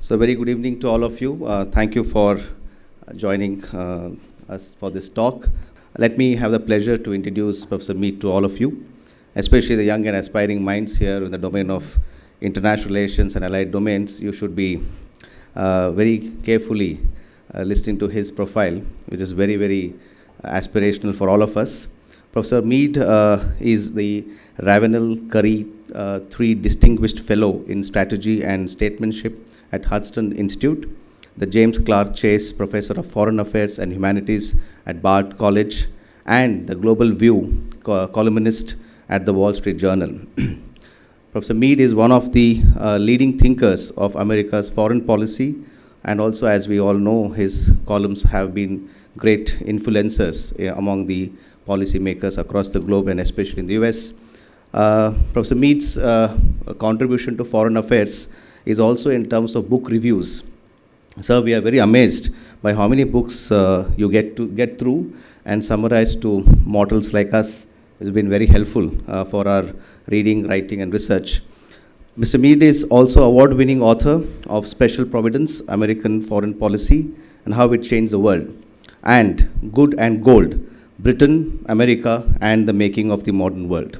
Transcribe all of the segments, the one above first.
So very good evening to all of you. Thank you for joining us for this talk. Let me have the pleasure to introduce Professor Mead to all of you, especially the young and aspiring minds here in the domain of international relations and allied domains. You should be very carefully listening to his profile, which is very, very aspirational for all of us. Professor Mead is the Ravenel Curry III Distinguished Fellow in Strategy and Statesmanship at Hudson Institute, the James Clark Chase Professor of Foreign Affairs and Humanities at Bard College, and the Global View columnist at the Wall Street Journal. Professor Mead is one of the leading thinkers of America's foreign policy, and also, as we all know, his columns have been great influencers among the policymakers across the globe and especially in the US. Professor Mead's contribution to foreign affairs is also in terms of book reviews. So we are very amazed by how many books you get through and summarize to mortals like us. It's been very helpful for our reading, writing, and research. Mr. Mead is also award-winning author of Special Providence, American Foreign Policy, and How It Changed the World, and Good and Gold, Britain, America, and the Making of the Modern World.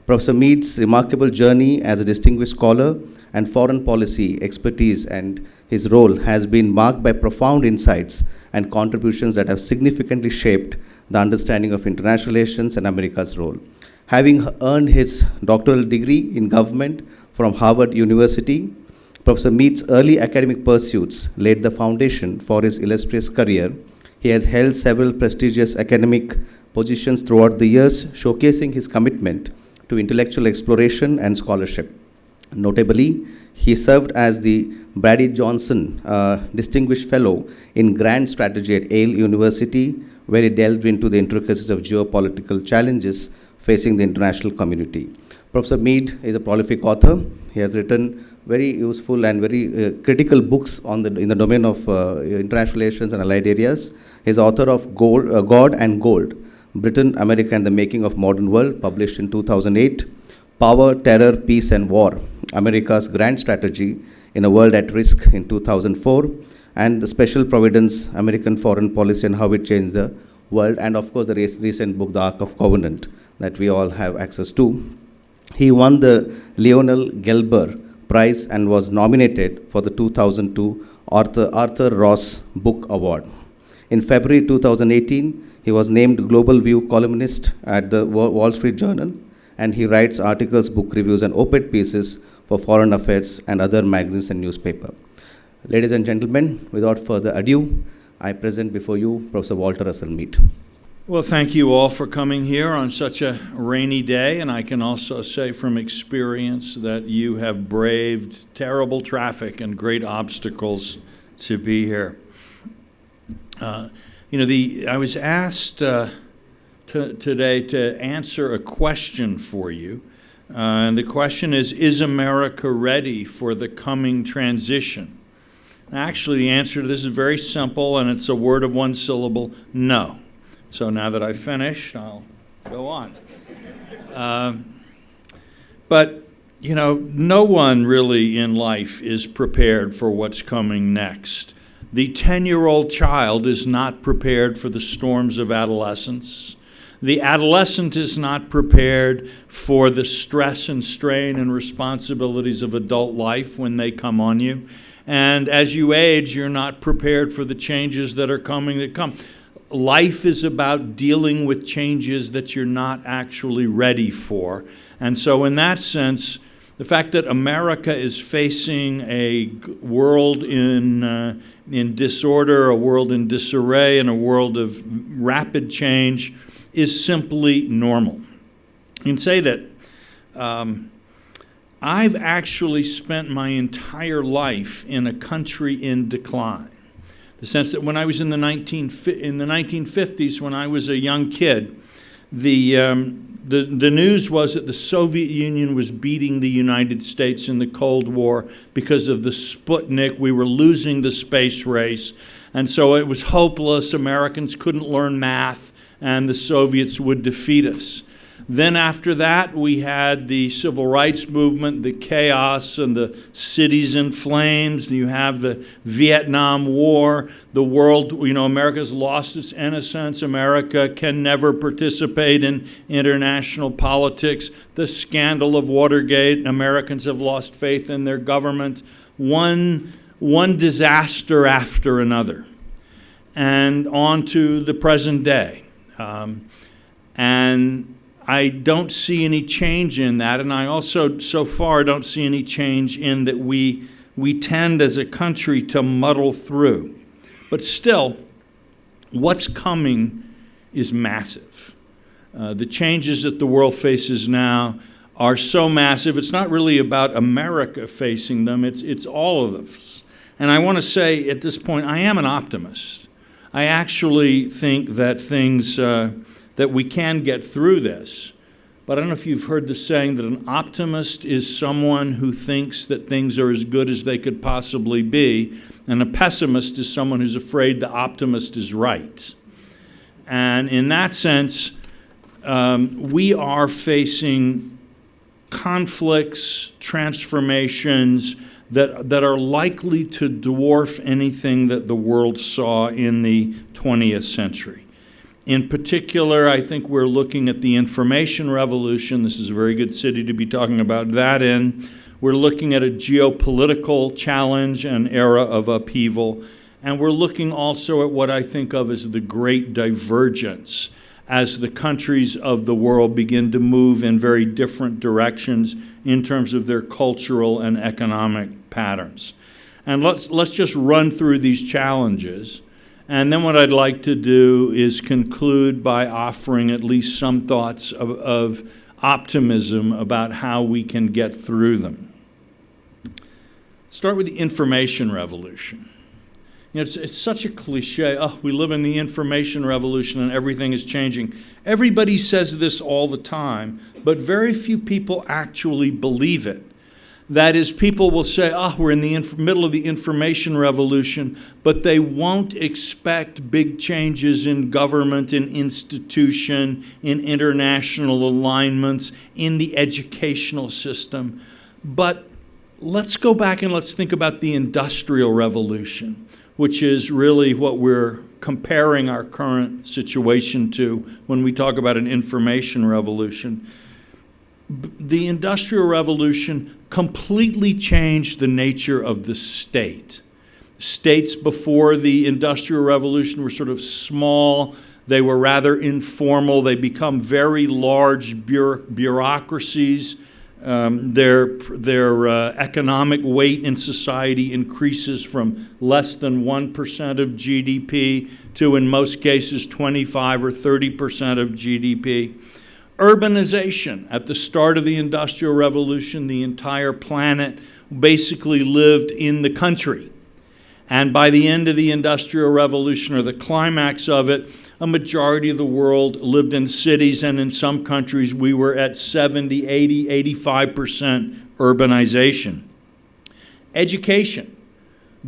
Professor Mead's remarkable journey as a distinguished scholar and foreign policy expertise and his role has been marked by profound insights and contributions that have significantly shaped the understanding of international relations and America's role. Having earned his doctoral degree in government from Harvard University, Professor Mead's early academic pursuits laid the foundation for his illustrious career. He has held several prestigious academic positions throughout the years, showcasing his commitment to intellectual exploration and scholarship. Notably, he served as the Brady Johnson Distinguished Fellow in Grand Strategy at Yale University, where he delved into the intricacies of geopolitical challenges facing the international community. Professor Mead is a prolific author. He has written very useful and very critical books in the domain of international relations and allied areas. He is author of God and Gold, Britain, America, and the Making of Modern World, published in 2008, Power, Terror, Peace, and War, America's Grand Strategy in a World at Risk in 2004, and the Special Providence, American Foreign Policy and How It Changed the World, and of course the recent book, The Ark of Covenant, that we all have access to. He won the Lionel Gelber Prize and was nominated for the 2002 Arthur Ross Book Award. In February 2018, he was named Global View columnist at the Wall Street Journal, and he writes articles, book reviews, and op-ed pieces for Foreign Affairs and other magazines and newspapers. Ladies and gentlemen, without further ado, I present before you Professor Walter Russell Mead. Well, thank you all for coming here on such a rainy day, and I can also say from experience that you have braved terrible traffic and great obstacles to be here. I was asked today to answer a question for you, and the question is America ready for the coming transition? Actually, the answer to this is very simple, and it's a word of one syllable: no. So now that I've finished, I'll go on. But, no one really in life is prepared for what's coming next. The 10-year-old child is not prepared for the storms of adolescence. The adolescent is not prepared for the stress and strain and responsibilities of adult life when they come on you. And as you age, you're not prepared for the changes that are coming that come. Life is about dealing with changes that you're not actually ready for. And so in that sense, the fact that America is facing a world in disorder, a world in disarray, and a world of rapid change is simply normal. You can say that I've actually spent my entire life in a country in decline. The sense that when I was in the 1950s, when I was a young kid, the news was that the Soviet Union was beating the United States in the Cold War because of the Sputnik. We were losing the space race, and so it was hopeless. Americans couldn't learn math, and the Soviets would defeat us. Then after that, we had the civil rights movement, the chaos and the cities in flames. You have the Vietnam War. The world, America's lost its innocence. America can never participate in international politics. The scandal of Watergate. Americans have lost faith in their government. One disaster after another. And on to the present day. And I don't see any change in that, and I also, so far, don't see any change in that we tend as a country to muddle through. But still, what's coming is massive. The changes that the world faces now are so massive. It's not really about America facing them, it's all of us. And I want to say at this point, I am an optimist. I actually think that that we can get through this. But I don't know if you've heard the saying that an optimist is someone who thinks that things are as good as they could possibly be, and a pessimist is someone who's afraid the optimist is right. And in that sense, we are facing conflicts, transformations that are likely to dwarf anything that the world saw in the 20th century. In particular, I think we're looking at the information revolution. This is a very good city to be talking about that in. We're looking at a geopolitical challenge, an era of upheaval. And we're looking also at what I think of as the great divergence as the countries of the world begin to move in very different directions in terms of their cultural and economic patterns. And let's just run through these challenges. And then what I'd like to do is conclude by offering at least some thoughts of optimism about how we can get through them. Start with the information revolution. It's such a cliche. Oh, we live in the information revolution and everything is changing. Everybody says this all the time, but very few people actually believe it. That is, people will say, we're in the middle of the information revolution, but they won't expect big changes in government, in institution, in international alignments, in the educational system. But let's go back and let's think about the Industrial Revolution, which is really what we're comparing our current situation to when we talk about an information revolution. The Industrial Revolution completely changed the nature of the state. States before the Industrial Revolution were sort of small. They were rather informal. They become very large bureaucracies. Their economic weight in society increases from less than 1% of GDP to, in most cases, 25 or 30% of GDP. Urbanization. At the start of the Industrial Revolution, the entire planet basically lived in the country. And by the end of the Industrial Revolution, or the climax of it, a majority of the world lived in cities, and in some countries we were at 70, 80, 85% urbanization. Education.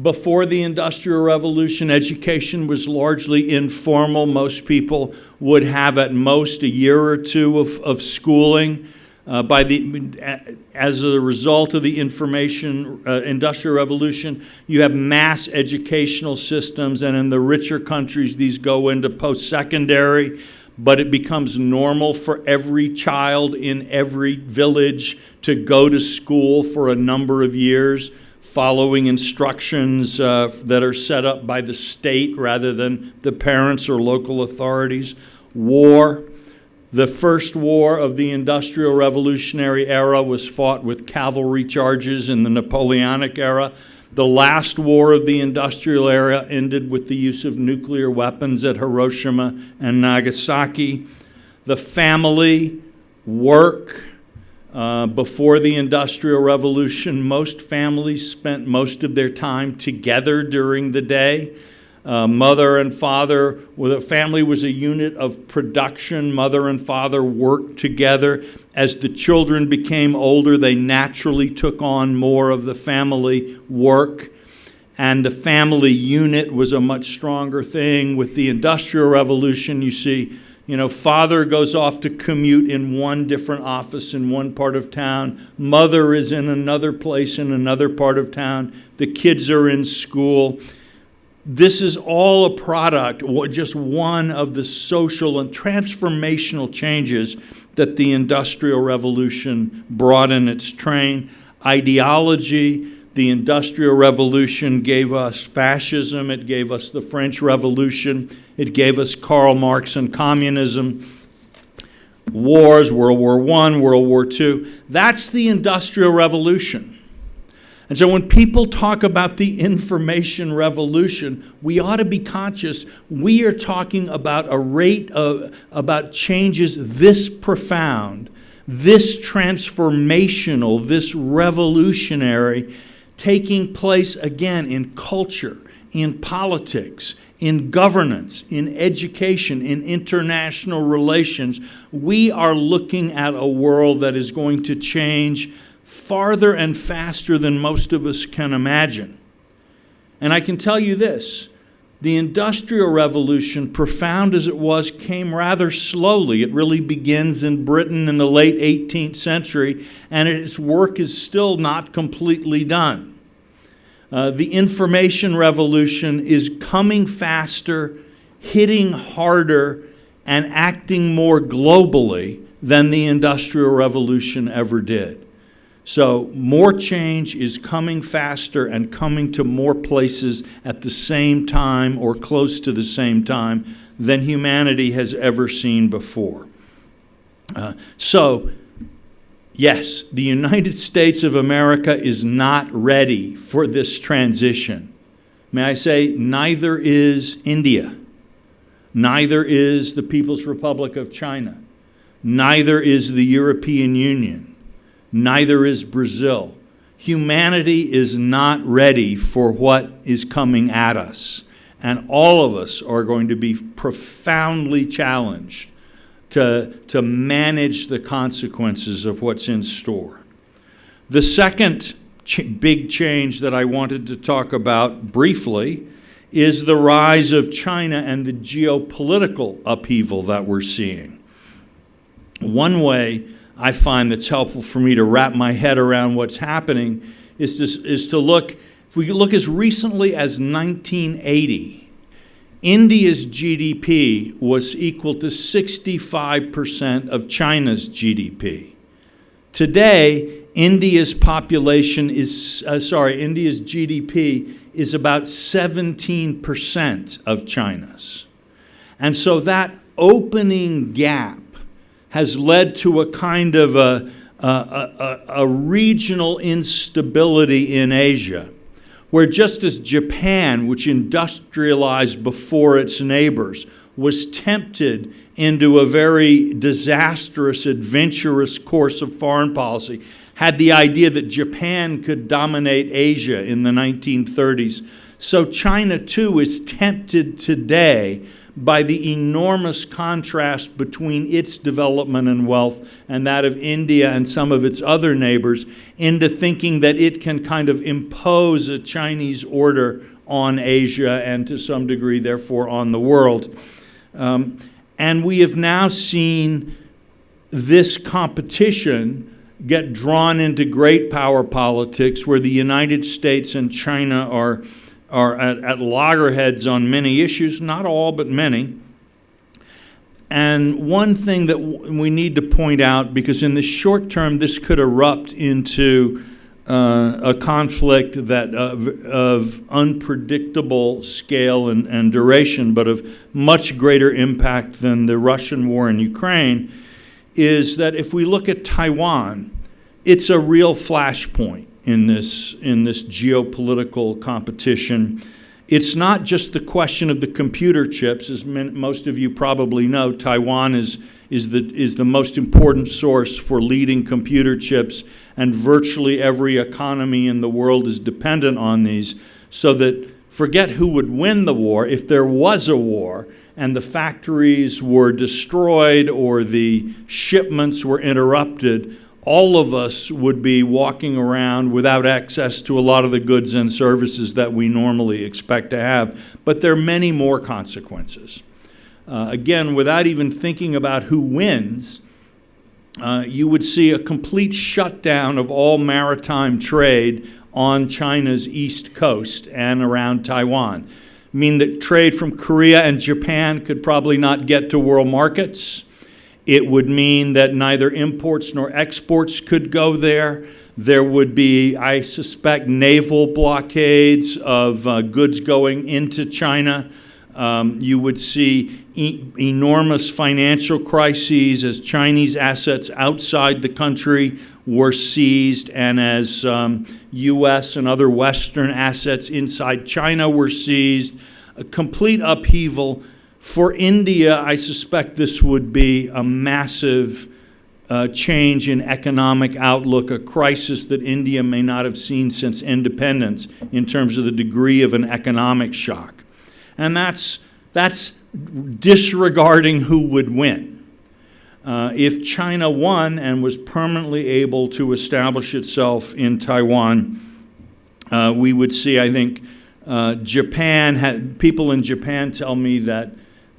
Before the Industrial Revolution, education was largely informal. Most people would have at most a year or two of schooling. As a result of the Industrial Revolution, you have mass educational systems, and in the richer countries, these go into post-secondary, but it becomes normal for every child in every village to go to school for a number of years, following instructions that are set up by the state rather than the parents or local authorities. War. The first war of the Industrial Revolutionary era was fought with cavalry charges in the Napoleonic era. The last war of the Industrial era ended with the use of nuclear weapons at Hiroshima and Nagasaki. The family, work. Before the Industrial Revolution, most families spent most of their time together during the day. Mother and father, the family was a unit of production. Mother and father worked together. As the children became older, they naturally took on more of the family work. And the family unit was a much stronger thing. With the Industrial Revolution, you see, Father goes off to commute in one different office in one part of town. Mother is in another place in another part of town. The kids are in school. This is all a product, just one of the social and transformational changes that the Industrial Revolution brought in its train. Ideology, the Industrial Revolution gave us fascism, it gave us the French Revolution, it gave us Karl Marx and communism, wars, World War I, World War II. That's the Industrial Revolution. And so when people talk about the information revolution, we ought to be conscious we are talking about a rate of, about changes this profound, this transformational, this revolutionary, taking place again in culture, in politics, in governance, in education, in international relations. We are looking at a world that is going to change farther and faster than most of us can imagine. And I can tell you this, the Industrial Revolution, profound as it was, came rather slowly. It really begins in Britain in the late 18th century, and its work is still not completely done. The Information Revolution is coming faster, hitting harder, and acting more globally than the Industrial Revolution ever did. So more change is coming faster and coming to more places at the same time or close to the same time than humanity has ever seen before. Yes, the United States of America is not ready for this transition. May I say, neither is India. Neither is the People's Republic of China. Neither is the European Union. Neither is Brazil. Humanity is not ready for what is coming at us. And all of us are going to be profoundly challenged to manage the consequences of what's in store. The second big change that I wanted to talk about briefly is the rise of China and the geopolitical upheaval that we're seeing. One way I find that's helpful for me to wrap my head around what's happening is to look, if we look as recently as 1980, India's GDP was equal to 65% of China's GDP. Today, India's GDP is about 17% of China's. And so that opening gap has led to a kind of a regional instability in Asia, where just as Japan, which industrialized before its neighbors, was tempted into a very disastrous, adventurous course of foreign policy, had the idea that Japan could dominate Asia in the 1930s. So China, too, is tempted today by the enormous contrast between its development and wealth and that of India and some of its other neighbors into thinking that it can kind of impose a Chinese order on Asia and to some degree, therefore, on the world. And we have now seen this competition get drawn into great power politics where the United States and China are at loggerheads on many issues, not all, but many. And one thing that we need to point out, because in the short term this could erupt into a conflict that of unpredictable scale and duration, but of much greater impact than the Russian war in Ukraine, is that if we look at Taiwan, it's a real flashpoint in this geopolitical competition. It's not just the question of the computer chips. As most of you probably know, Taiwan is the most important source for leading computer chips, and virtually every economy in the world is dependent on these, so that forget who would win the war. If there was a war and the factories were destroyed or the shipments were interrupted, all of us would be walking around without access to a lot of the goods and services that we normally expect to have. But there are many more consequences. again, without even thinking about who wins, you would see a complete shutdown of all maritime trade on China's east coast and around Taiwan. Mean that trade from Korea and Japan could probably not get to world markets. It would mean that neither imports nor exports could go there. There would be, I suspect, naval blockades of goods going into China. You would see enormous financial crises as Chinese assets outside the country were seized and as U.S. and other Western assets inside China were seized. A complete upheaval. For India, I suspect this would be a massive change in economic outlook, a crisis that India may not have seen since independence in terms of the degree of an economic shock. And that's disregarding who would win. If China won and was permanently able to establish itself in Taiwan, we would see, I think, people in Japan tell me that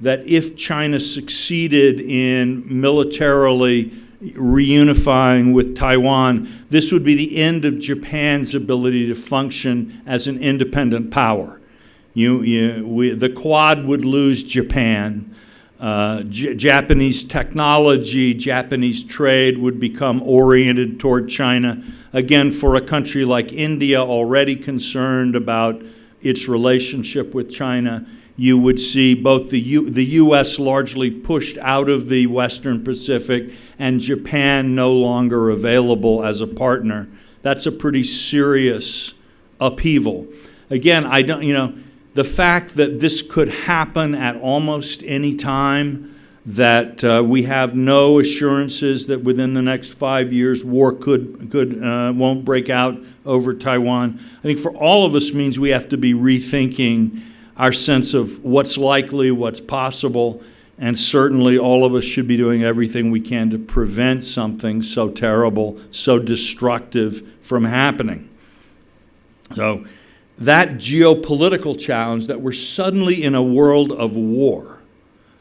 if China succeeded in militarily reunifying with Taiwan, this would be the end of Japan's ability to function as an independent power. The Quad would lose Japan. Japanese technology, Japanese trade would become oriented toward China. Again, for a country like India, already concerned about its relationship with China, you would see both the U.S. largely pushed out of the Western Pacific and Japan no longer available as a partner. That's a pretty serious upheaval. Again, the fact that this could happen at almost any time, that we have no assurances that within the next 5 years war won't break out over Taiwan, I think for all of us means we have to be rethinking our sense of what's likely, what's possible, and certainly all of us should be doing everything we can to prevent something so terrible, so destructive from happening. So that geopolitical challenge that we're suddenly in a world of war,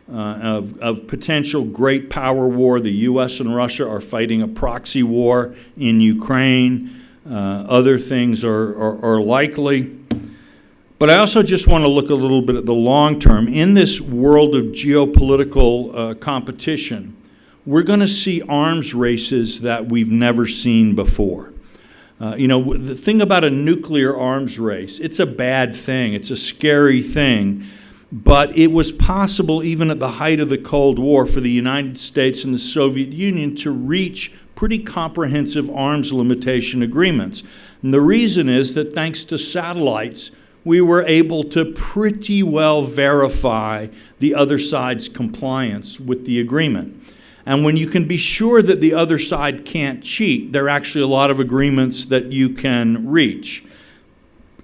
of potential great power war. The U.S. and Russia are fighting a proxy war in Ukraine. Other things are likely. But I also just want to look a little bit at the long term. In this world of geopolitical competition, we're going to see arms races that we've never seen before. The thing about a nuclear arms race, it's a bad thing. It's a scary thing. But it was possible, even at the height of the Cold War, for the United States and the Soviet Union to reach pretty comprehensive arms limitation agreements. And the reason is that thanks to satellites, we were able to pretty well verify the other side's compliance with the agreement. And when you can be sure that the other side can't cheat, there are actually a lot of agreements that you can reach.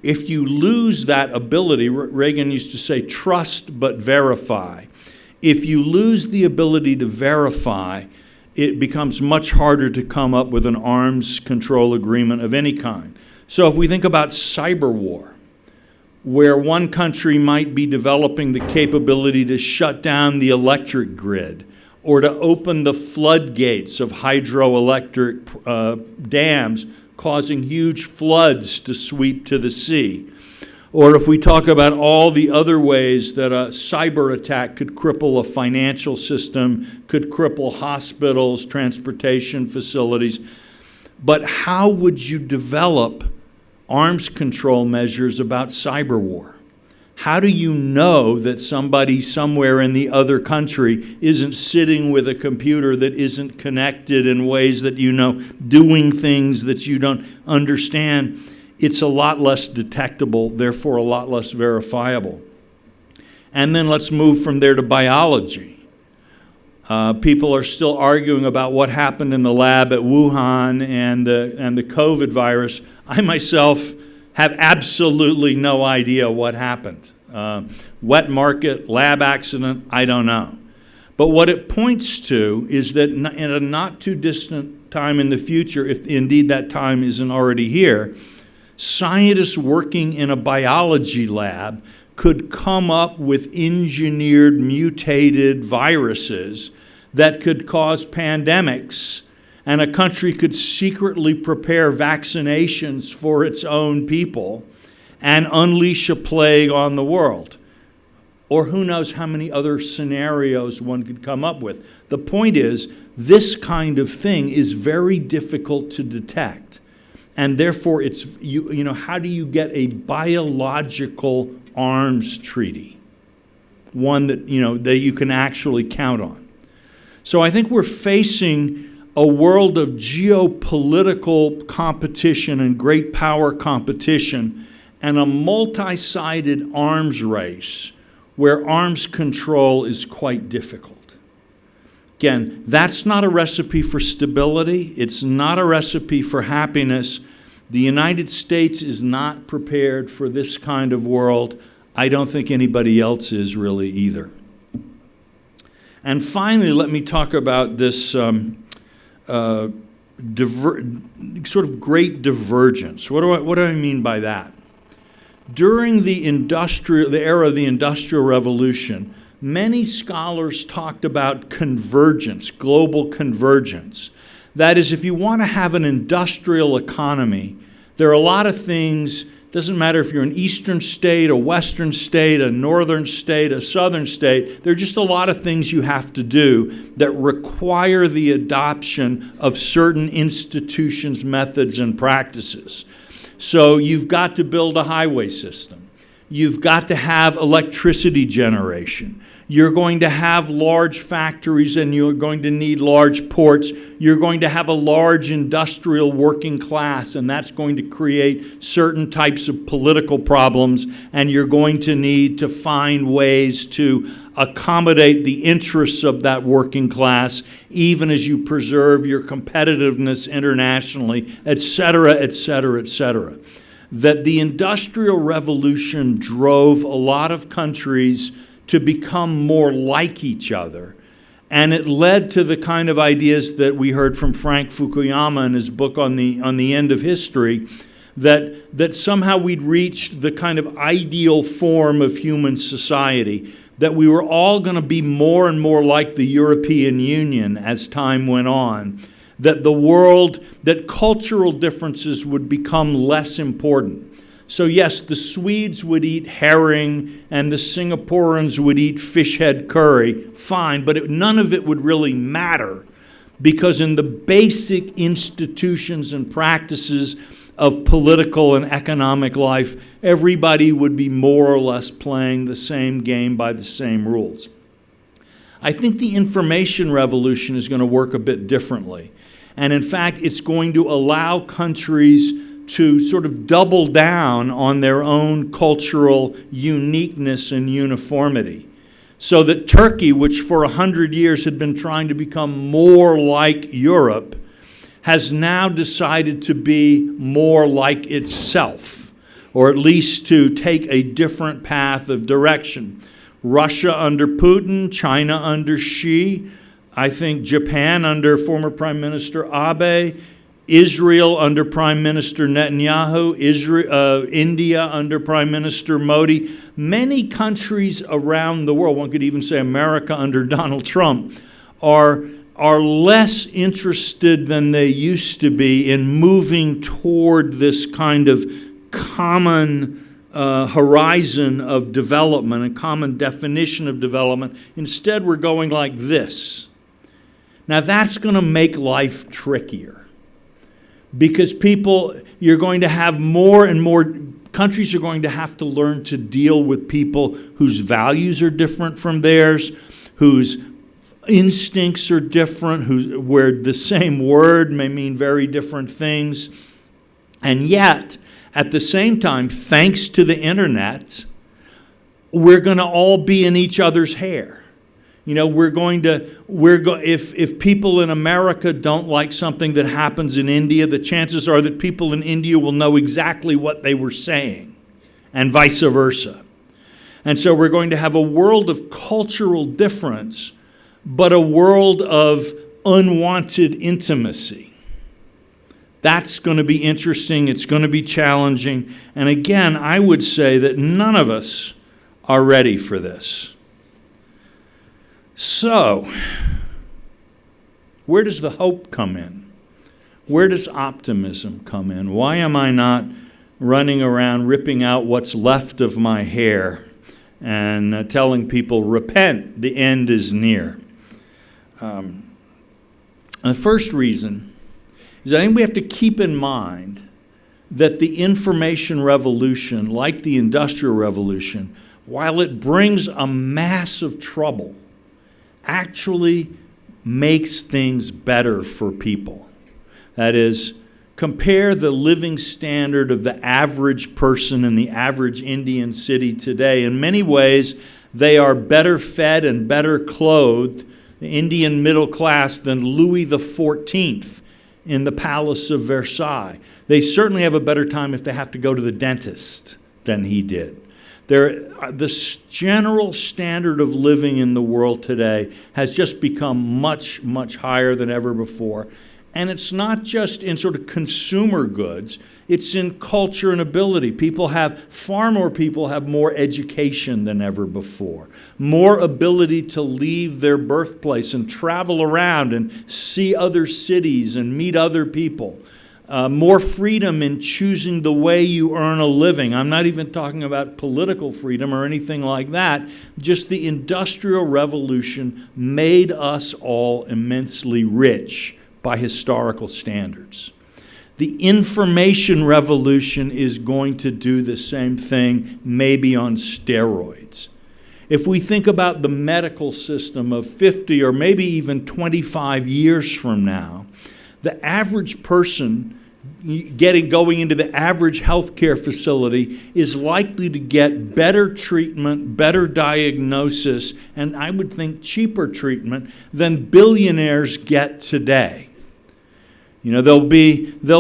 If you lose that ability, Reagan used to say, trust but verify. If you lose the ability to verify, it becomes much harder to come up with an arms control agreement of any kind. So if we think about cyber war, where one country might be developing the capability to shut down the electric grid or to open the floodgates of hydroelectric dams, causing huge floods to sweep to the sea. Or if we talk about all the other ways that a cyber attack could cripple a financial system, could cripple hospitals, transportation facilities. But how would you develop arms control measures about cyber war? How do you know that somebody somewhere in the other country isn't sitting with a computer that isn't connected in ways that doing things that you don't understand? It's a lot less detectable, therefore a lot less verifiable. And then let's move from there to biology. People are still arguing about what happened in the lab at Wuhan and the COVID virus. I myself have absolutely no idea what happened. Wet market, lab accident, I don't know. But what it points to is that in a not too distant time in the future, if indeed that time isn't already here, scientists working in a biology lab could come up with engineered, mutated viruses that could cause pandemics, and a country could secretly prepare vaccinations for its own people and unleash a plague on the world. Or who knows how many other scenarios one could come up with. The point is, this kind of thing is very difficult to detect. And therefore, how do you get a biological arms treaty? One that you can actually count on. So I think we're facing a world of geopolitical competition and great power competition and a multi-sided arms race where arms control is quite difficult. Again, that's not a recipe for stability. It's not a recipe for happiness. The United States is not prepared for this kind of world. I don't think anybody else is really either. And finally, let me talk about this sort of great divergence. What do I mean by that? During the era of the Industrial Revolution, many scholars talked about convergence, global convergence. That is, if you want to have an industrial economy, there are a lot of things. Doesn't matter if you're an eastern state, a western state, a northern state, a southern state. There are just a lot of things you have to do that require the adoption of certain institutions, methods, and practices. So you've got to build a highway system. You've got to have electricity generation. You're going to have large factories and you're going to need large ports. You're going to have a large industrial working class, and that's going to create certain types of political problems, and you're going to need to find ways to accommodate the interests of that working class, even as you preserve your competitiveness internationally, et cetera, et cetera, et cetera. That the Industrial Revolution drove a lot of countries to become more like each other. And it led to the kind of ideas that we heard from Frank Fukuyama in his book on the End of History, that somehow we'd reached the kind of ideal form of human society, that we were all going to be more and more like the European Union as time went on, that cultural differences would become less important. So yes, the Swedes would eat herring and the Singaporeans would eat fish head curry, fine, but none of it would really matter, because in the basic institutions and practices of political and economic life, everybody would be more or less playing the same game by the same rules. I think the information revolution is going to work a bit differently. And in fact, it's going to allow countries to sort of double down on their own cultural uniqueness and uniformity. So that Turkey, which for 100 years had been trying to become more like Europe, has now decided to be more like itself, or at least to take a different path of direction. Russia under Putin, China under Xi, I think Japan under former Prime Minister Abe, Israel under Prime Minister Netanyahu, India under Prime Minister Modi. Many countries around the world, one could even say America under Donald Trump, are less interested than they used to be in moving toward this kind of common horizon of development and common definition of development. Instead, we're going like this. Now, that's going to make life trickier, because you're going to have more and more, countries are going to have to learn to deal with people whose values are different from theirs, whose instincts are different, where the same word may mean very different things. And yet, at the same time, thanks to the internet, we're going to all be in each other's hair. You know, if people in America don't like something that happens in India, the chances are that people in India will know exactly what they were saying, and vice versa. And so we're going to have a world of cultural difference, but a world of unwanted intimacy. That's going to be interesting. It's going to be challenging. And again, I would say that none of us are ready for this. So, where does the hope come in? Where does optimism come in? Why am I not running around ripping out what's left of my hair and telling people, repent, the end is near? The first reason is I think we have to keep in mind that the information revolution, like the Industrial Revolution, while it brings a mass of trouble, actually makes things better for people. That is, compare the living standard of the average person in the average Indian city today. In many ways, they are better fed and better clothed, the Indian middle class, than Louis XIV in the Palace of Versailles. They certainly have a better time if they have to go to the dentist than he did. The general standard of living in the world today has just become much, much higher than ever before. And it's not just in sort of consumer goods, it's in culture and ability. Far more people have more education than ever before, more ability to leave their birthplace and travel around and see other cities and meet other people. More freedom in choosing the way you earn a living. I'm not even talking about political freedom or anything like that. Just the Industrial Revolution made us all immensely rich by historical standards. The information revolution is going to do the same thing, maybe on steroids. If we think about the medical system of 50 or maybe even 25 years from now, the average person going into the average healthcare facility is likely to get better treatment, better diagnosis, and I would think cheaper treatment than billionaires get today. You know, there'll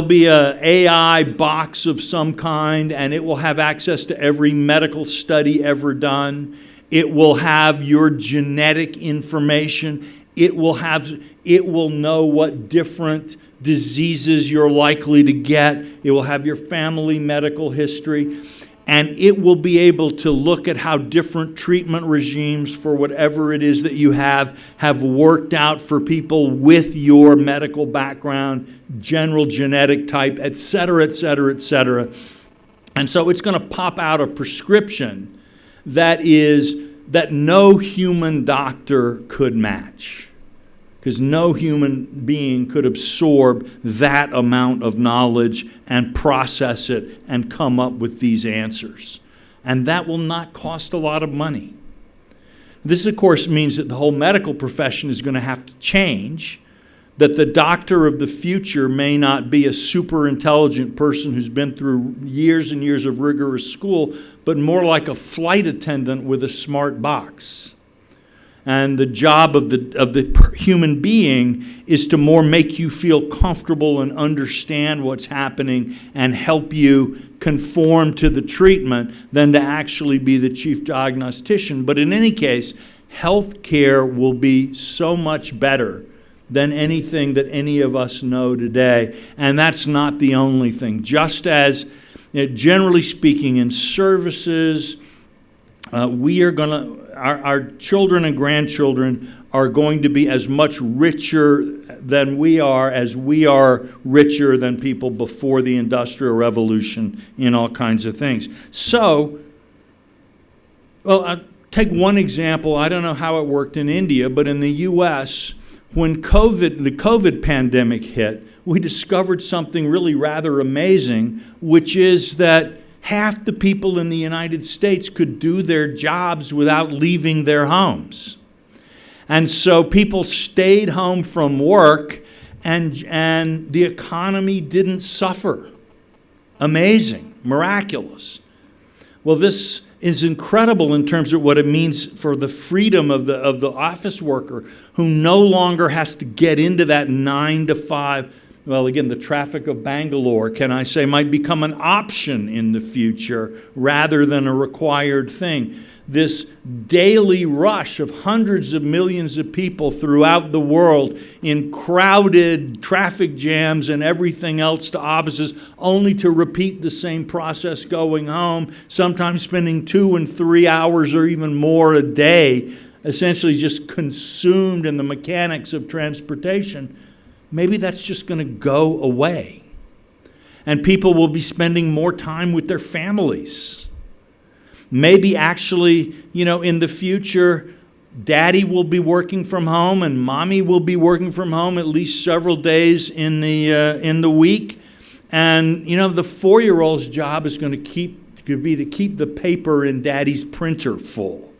be a AI box of some kind, and it will have access to every medical study ever done. It will have your genetic information. It will know what different diseases you're likely to get. It will have your family medical history. And it will be able to look at how different treatment regimes for whatever it is that you have worked out for people with your medical background, general genetic type, et cetera, et cetera, et cetera. And so it's going to pop out a prescription that no human doctor could match, because no human being could absorb that amount of knowledge and process it and come up with these answers. And that will not cost a lot of money. This, of course, means that the whole medical profession is going to have to change, that the doctor of the future may not be a super intelligent person who's been through years and years of rigorous school, but more like a flight attendant with a smart box. And the job of the human being is to more make you feel comfortable and understand what's happening and help you conform to the treatment than to actually be the chief diagnostician. But in any case, health care will be so much better than anything that any of us know today. And that's not the only thing. Just as, generally speaking, in services, our children and grandchildren are going to be as much richer than we are as we are richer than people before the Industrial Revolution in all kinds of things. So, I'll take one example. I don't know how it worked in India, but in the U.S., when the COVID pandemic hit, we discovered something really rather amazing, which is that half the people in the United States could do their jobs without leaving their homes. And so people stayed home from work, and the economy didn't suffer. Amazing, miraculous. Well, this is incredible in terms of what it means for the freedom of the office worker, who no longer has to get into that 9 to 5 well, again, the traffic of Bangalore, can I say, might become an option in the future rather than a required thing. This daily rush of hundreds of millions of people throughout the world in crowded traffic jams and everything else to offices, only to repeat the same process going home, sometimes spending 2 and 3 hours or even more a day, essentially just consumed in the mechanics of transportation. Maybe that's just going to go away. And people will be spending more time with their families. Maybe actually, in the future, daddy will be working from home and mommy will be working from home at least several days in the week. And, the 4-year-old's job is going to be to keep the paper in daddy's printer full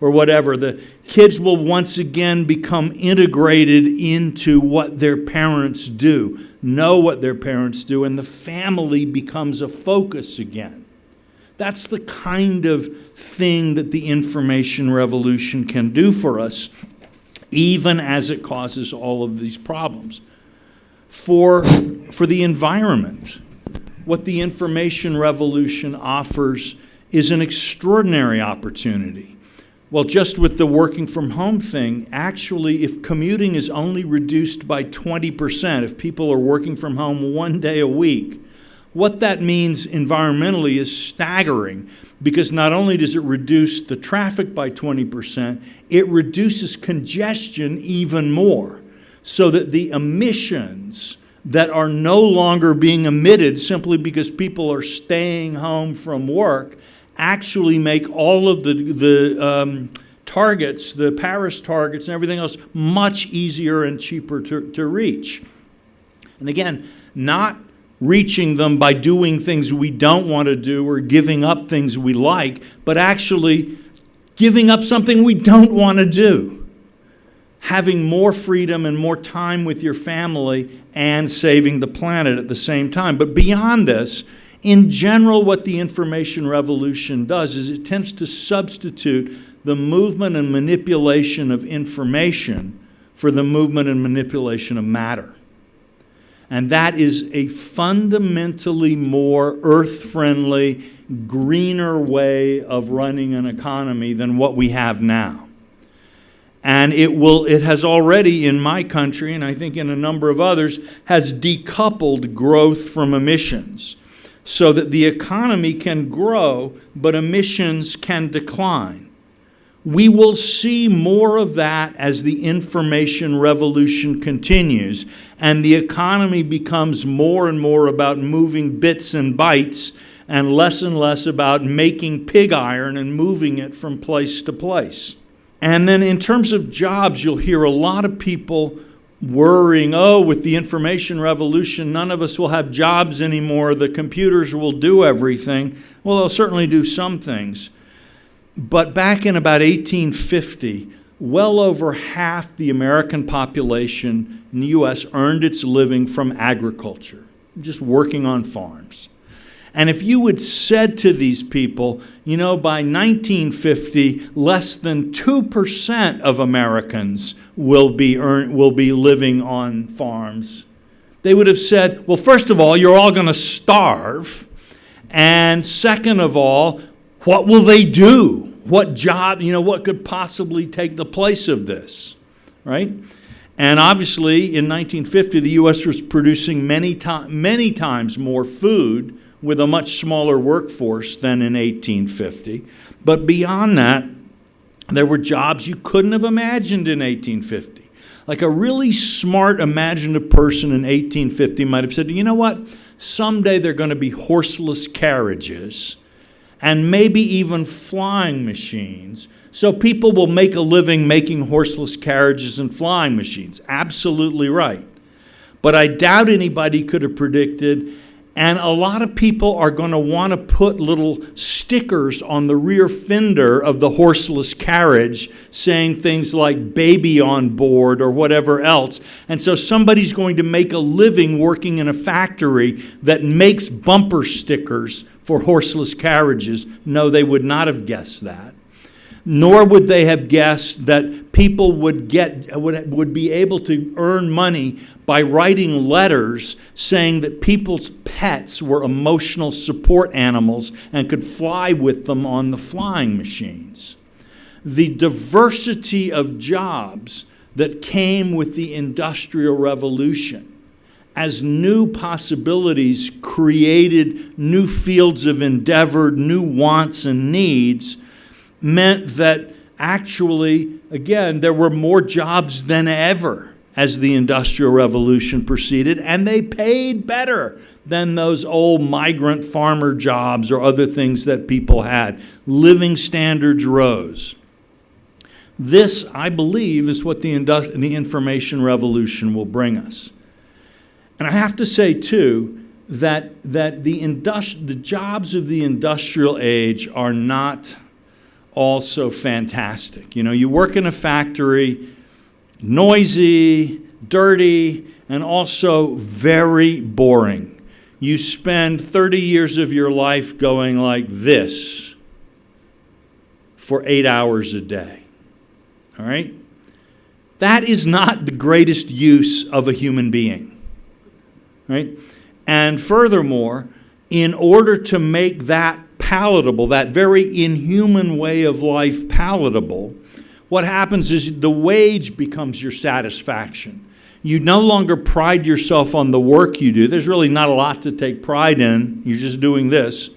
or whatever. The kids will once again become integrated into what their parents do, know what their parents do, and the family becomes a focus again. That's the kind of thing that the information revolution can do for us, even as it causes all of these problems. For the environment, what the information revolution offers is an extraordinary opportunity. Well, just with the working from home thing, actually, if commuting is only reduced by 20%, if people are working from home 1 day a week, what that means environmentally is staggering, because not only does it reduce the traffic by 20%, it reduces congestion even more, so that the emissions that are no longer being emitted simply because people are staying home from work actually make all of the targets, the Paris targets and everything else, much easier and cheaper to reach. And again, not reaching them by doing things we don't want to do or giving up things we like, but actually giving up something we don't want to do. Having more freedom and more time with your family and saving the planet at the same time. But beyond this, in general, what the information revolution does is it tends to substitute the movement and manipulation of information for the movement and manipulation of matter. And that is a fundamentally more earth-friendly, greener way of running an economy than what we have now. And it has already, in my country, and I think in a number of others, has decoupled growth from emissions, so that the economy can grow, but emissions can decline. We will see more of that as the information revolution continues, and the economy becomes more and more about moving bits and bytes, and less about making pig iron and moving it from place to place. And then in terms of jobs, you'll hear a lot of people worrying, with the information revolution, none of us will have jobs anymore, the computers will do everything. Well, they'll certainly do some things. But back in about 1850, well over half the American population in the U.S. earned its living from agriculture, just working on farms. And if you had said to these people, by 1950, less than 2% of Americans will be living on farms, they would have said, well, first of all, you're all going to starve. And second of all, what will they do? What job, what could possibly take the place of this, right? And obviously, in 1950, the U.S. was producing many times more food with a much smaller workforce than in 1850. But beyond that, there were jobs you couldn't have imagined in 1850. Like a really smart, imaginative person in 1850 might have said, you know what? Someday there are going to be horseless carriages and maybe even flying machines. So people will make a living making horseless carriages and flying machines. Absolutely right. But I doubt anybody could have predicted, and a lot of people are going to want to put little stickers on the rear fender of the horseless carriage saying things like baby on board or whatever else. And so somebody's going to make a living working in a factory that makes bumper stickers for horseless carriages. No, they would not have guessed that. Nor would they have guessed that people would be able to earn money by writing letters saying that people's pets were emotional support animals and could fly with them on the flying machines. The diversity of jobs that came with the Industrial Revolution, as new possibilities created new fields of endeavor, new wants and needs, meant that actually, again, there were more jobs than ever as the Industrial Revolution proceeded, and they paid better than those old migrant farmer jobs or other things that people had. Living standards rose. This, I believe, is what the information revolution will bring us. And I have to say, too, that the jobs of the industrial age are not all so fantastic. You know, you work in a factory, noisy, dirty, and also very boring. You spend 30 years of your life going like this for 8 hours a day. All right? That is not the greatest use of a human being. Right? And furthermore, in order to make that palatable, that very inhuman way of life palatable, what happens is the wage becomes your satisfaction. You no longer pride yourself on the work you do. There's really not a lot to take pride in. You're just doing this.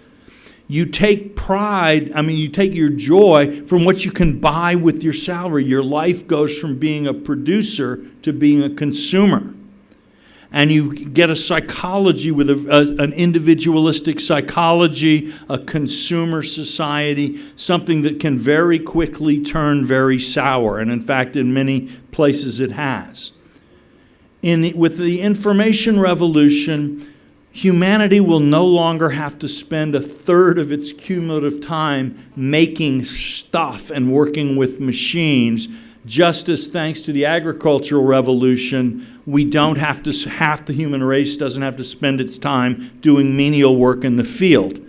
You take you take your joy from what you can buy with your salary. Your life goes from being a producer to being a consumer. And you get a psychology with an individualistic psychology, a consumer society, something that can very quickly turn very sour. And in fact, in many places it has. With the information revolution, humanity will no longer have to spend a third of its cumulative time making stuff and working with machines, just as thanks to the agricultural revolution, half the human race doesn't have to spend its time doing menial work in the field.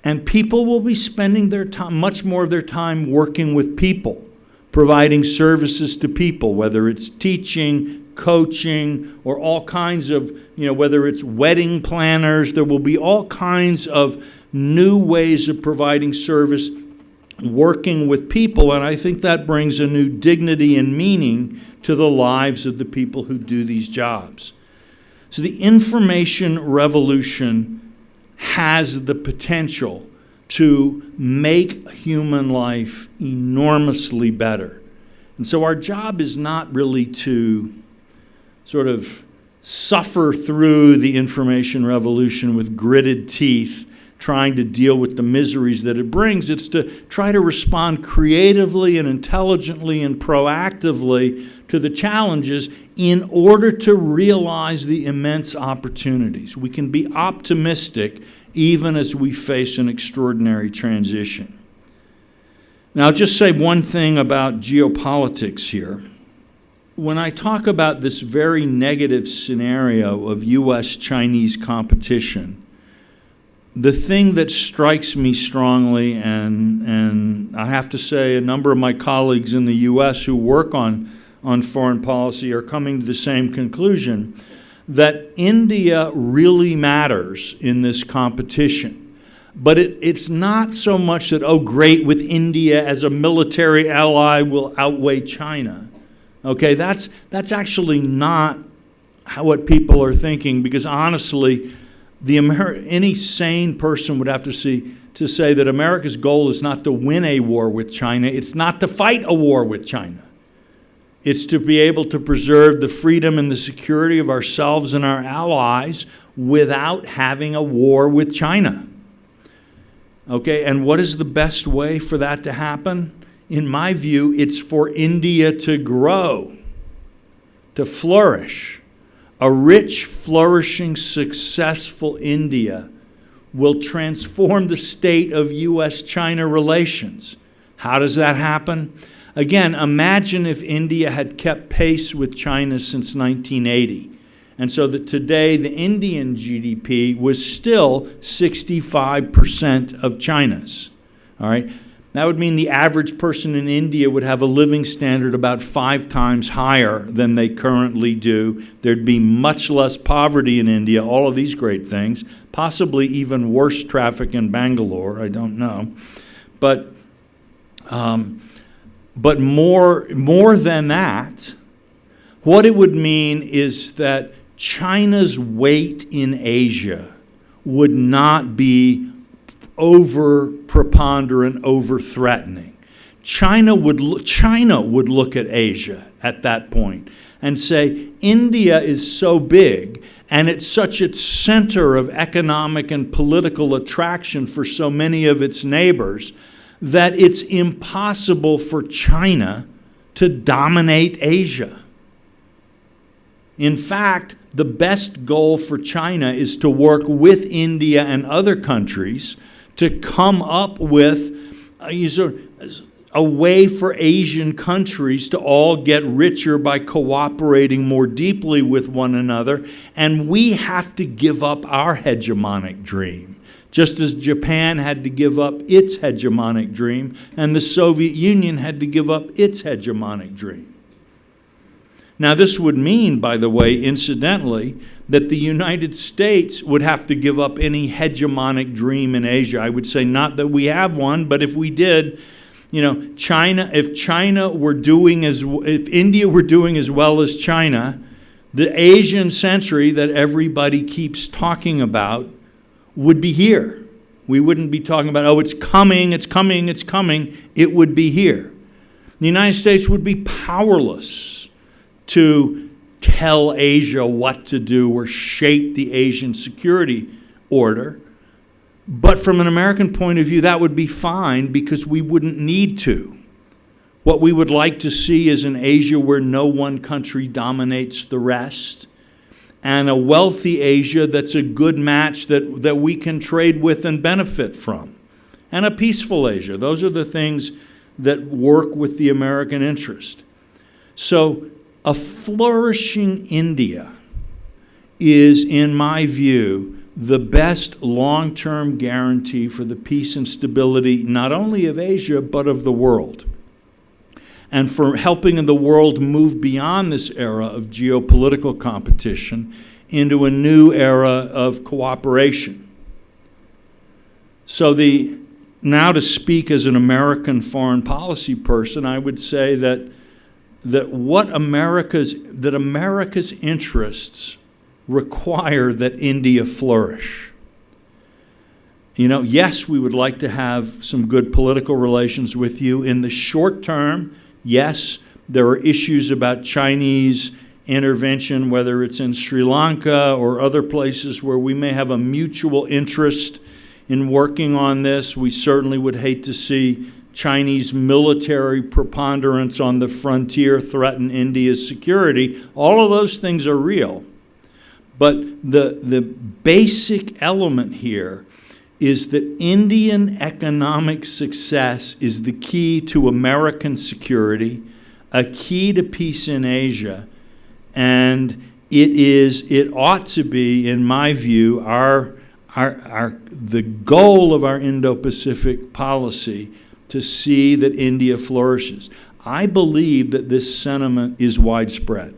And people will be spending their time, much more of their time working with people, providing services to people, whether it's teaching, coaching, or all kinds of, whether it's wedding planners. There will be all kinds of new ways of providing service, working with people, and I think that brings a new dignity and meaning to the lives of the people who do these jobs. So the information revolution has the potential to make human life enormously better. And so our job is not really to sort of suffer through the information revolution with gritted teeth, trying to deal with the miseries that it brings. It's to try to respond creatively and intelligently and proactively to the challenges in order to realize the immense opportunities. We can be optimistic even as we face an extraordinary transition. Now, I'll just say one thing about geopolitics here. When I talk about this very negative scenario of U.S.-Chinese competition, the thing that strikes me strongly, and I have to say a number of my colleagues in the U.S. who work on foreign policy are coming to the same conclusion, that India really matters in this competition. But it's not so much that, oh, great, with India as a military ally will outweigh China. Okay, that's actually not what people are thinking, because honestly, any sane person would have to say that America's goal is not to win a war with China. It's not to fight a war with China. It's to be able to preserve the freedom and the security of ourselves and our allies without having a war with China. Okay, and what is the best way for that to happen? In my view, it's for India to grow, to flourish. A rich, flourishing, successful India will transform the state of U.S.-China relations. How does that happen? Again, imagine if India had kept pace with China since 1980. And so that today the Indian GDP was still 65% of China's. All right? That would mean the average person in India would have a living standard about 5 times higher than they currently do. There'd be much less poverty in India, all of these great things, possibly even worse traffic in Bangalore, I don't know. But more than that, what it would mean is that China's weight in Asia would not be over preponderant, over threatening. China would look at Asia at that point and say, India is so big and it's such its center of economic and political attraction for so many of its neighbors that it's impossible for China to dominate Asia. In fact, the best goal for China is to work with India and other countries to come up with a way for Asian countries to all get richer by cooperating more deeply with one another, and we have to give up our hegemonic dream, just as Japan had to give up its hegemonic dream and the Soviet Union had to give up its hegemonic dream. Now, this would mean, by the way, incidentally, that the United States would have to give up any hegemonic dream in Asia. I would say not that we have one, but if we did, if India were doing as well as China, the Asian century that everybody keeps talking about would be here. We wouldn't be talking about, oh, it's coming, it's coming, it's coming. It would be here. The United States would be powerless to tell Asia what to do or shape the Asian security order. But from an American point of view, that would be fine because we wouldn't need to. What we would like to see is an Asia where no one country dominates the rest, and a wealthy Asia that's a good match that we can trade with and benefit from, and a peaceful Asia. Those are the things that work with the American interest. So a flourishing India is, in my view, the best long-term guarantee for the peace and stability not only of Asia, but of the world, and for helping the world move beyond this era of geopolitical competition into a new era of cooperation. So now to speak as an American foreign policy person, I would say that America's interests require that India flourish. Yes, we would like to have some good political relations with you. In the short term, yes, there are issues about Chinese intervention, whether it's in Sri Lanka or other places where we may have a mutual interest in working on this. We certainly would hate to see Chinese military preponderance on the frontier threaten India's security. All of those things are real. But the basic element here is that Indian economic success is the key to American security, a key to peace in Asia, and it ought to be, in my view, the goal of our Indo-Pacific policy to see that India flourishes. I believe that this sentiment is widespread.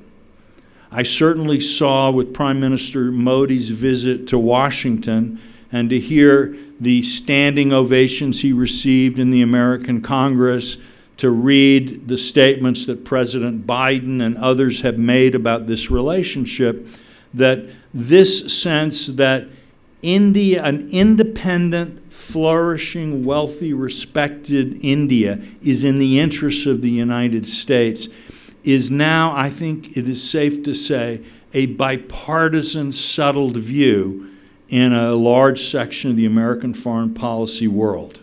I certainly saw with Prime Minister Modi's visit to Washington and to hear the standing ovations he received in the American Congress, to read the statements that President Biden and others have made about this relationship, that this sense that India, an independent, flourishing, wealthy, respected India, is in the interests of the United States, is now, I think it is safe to say, a bipartisan, settled view in a large section of the American foreign policy world.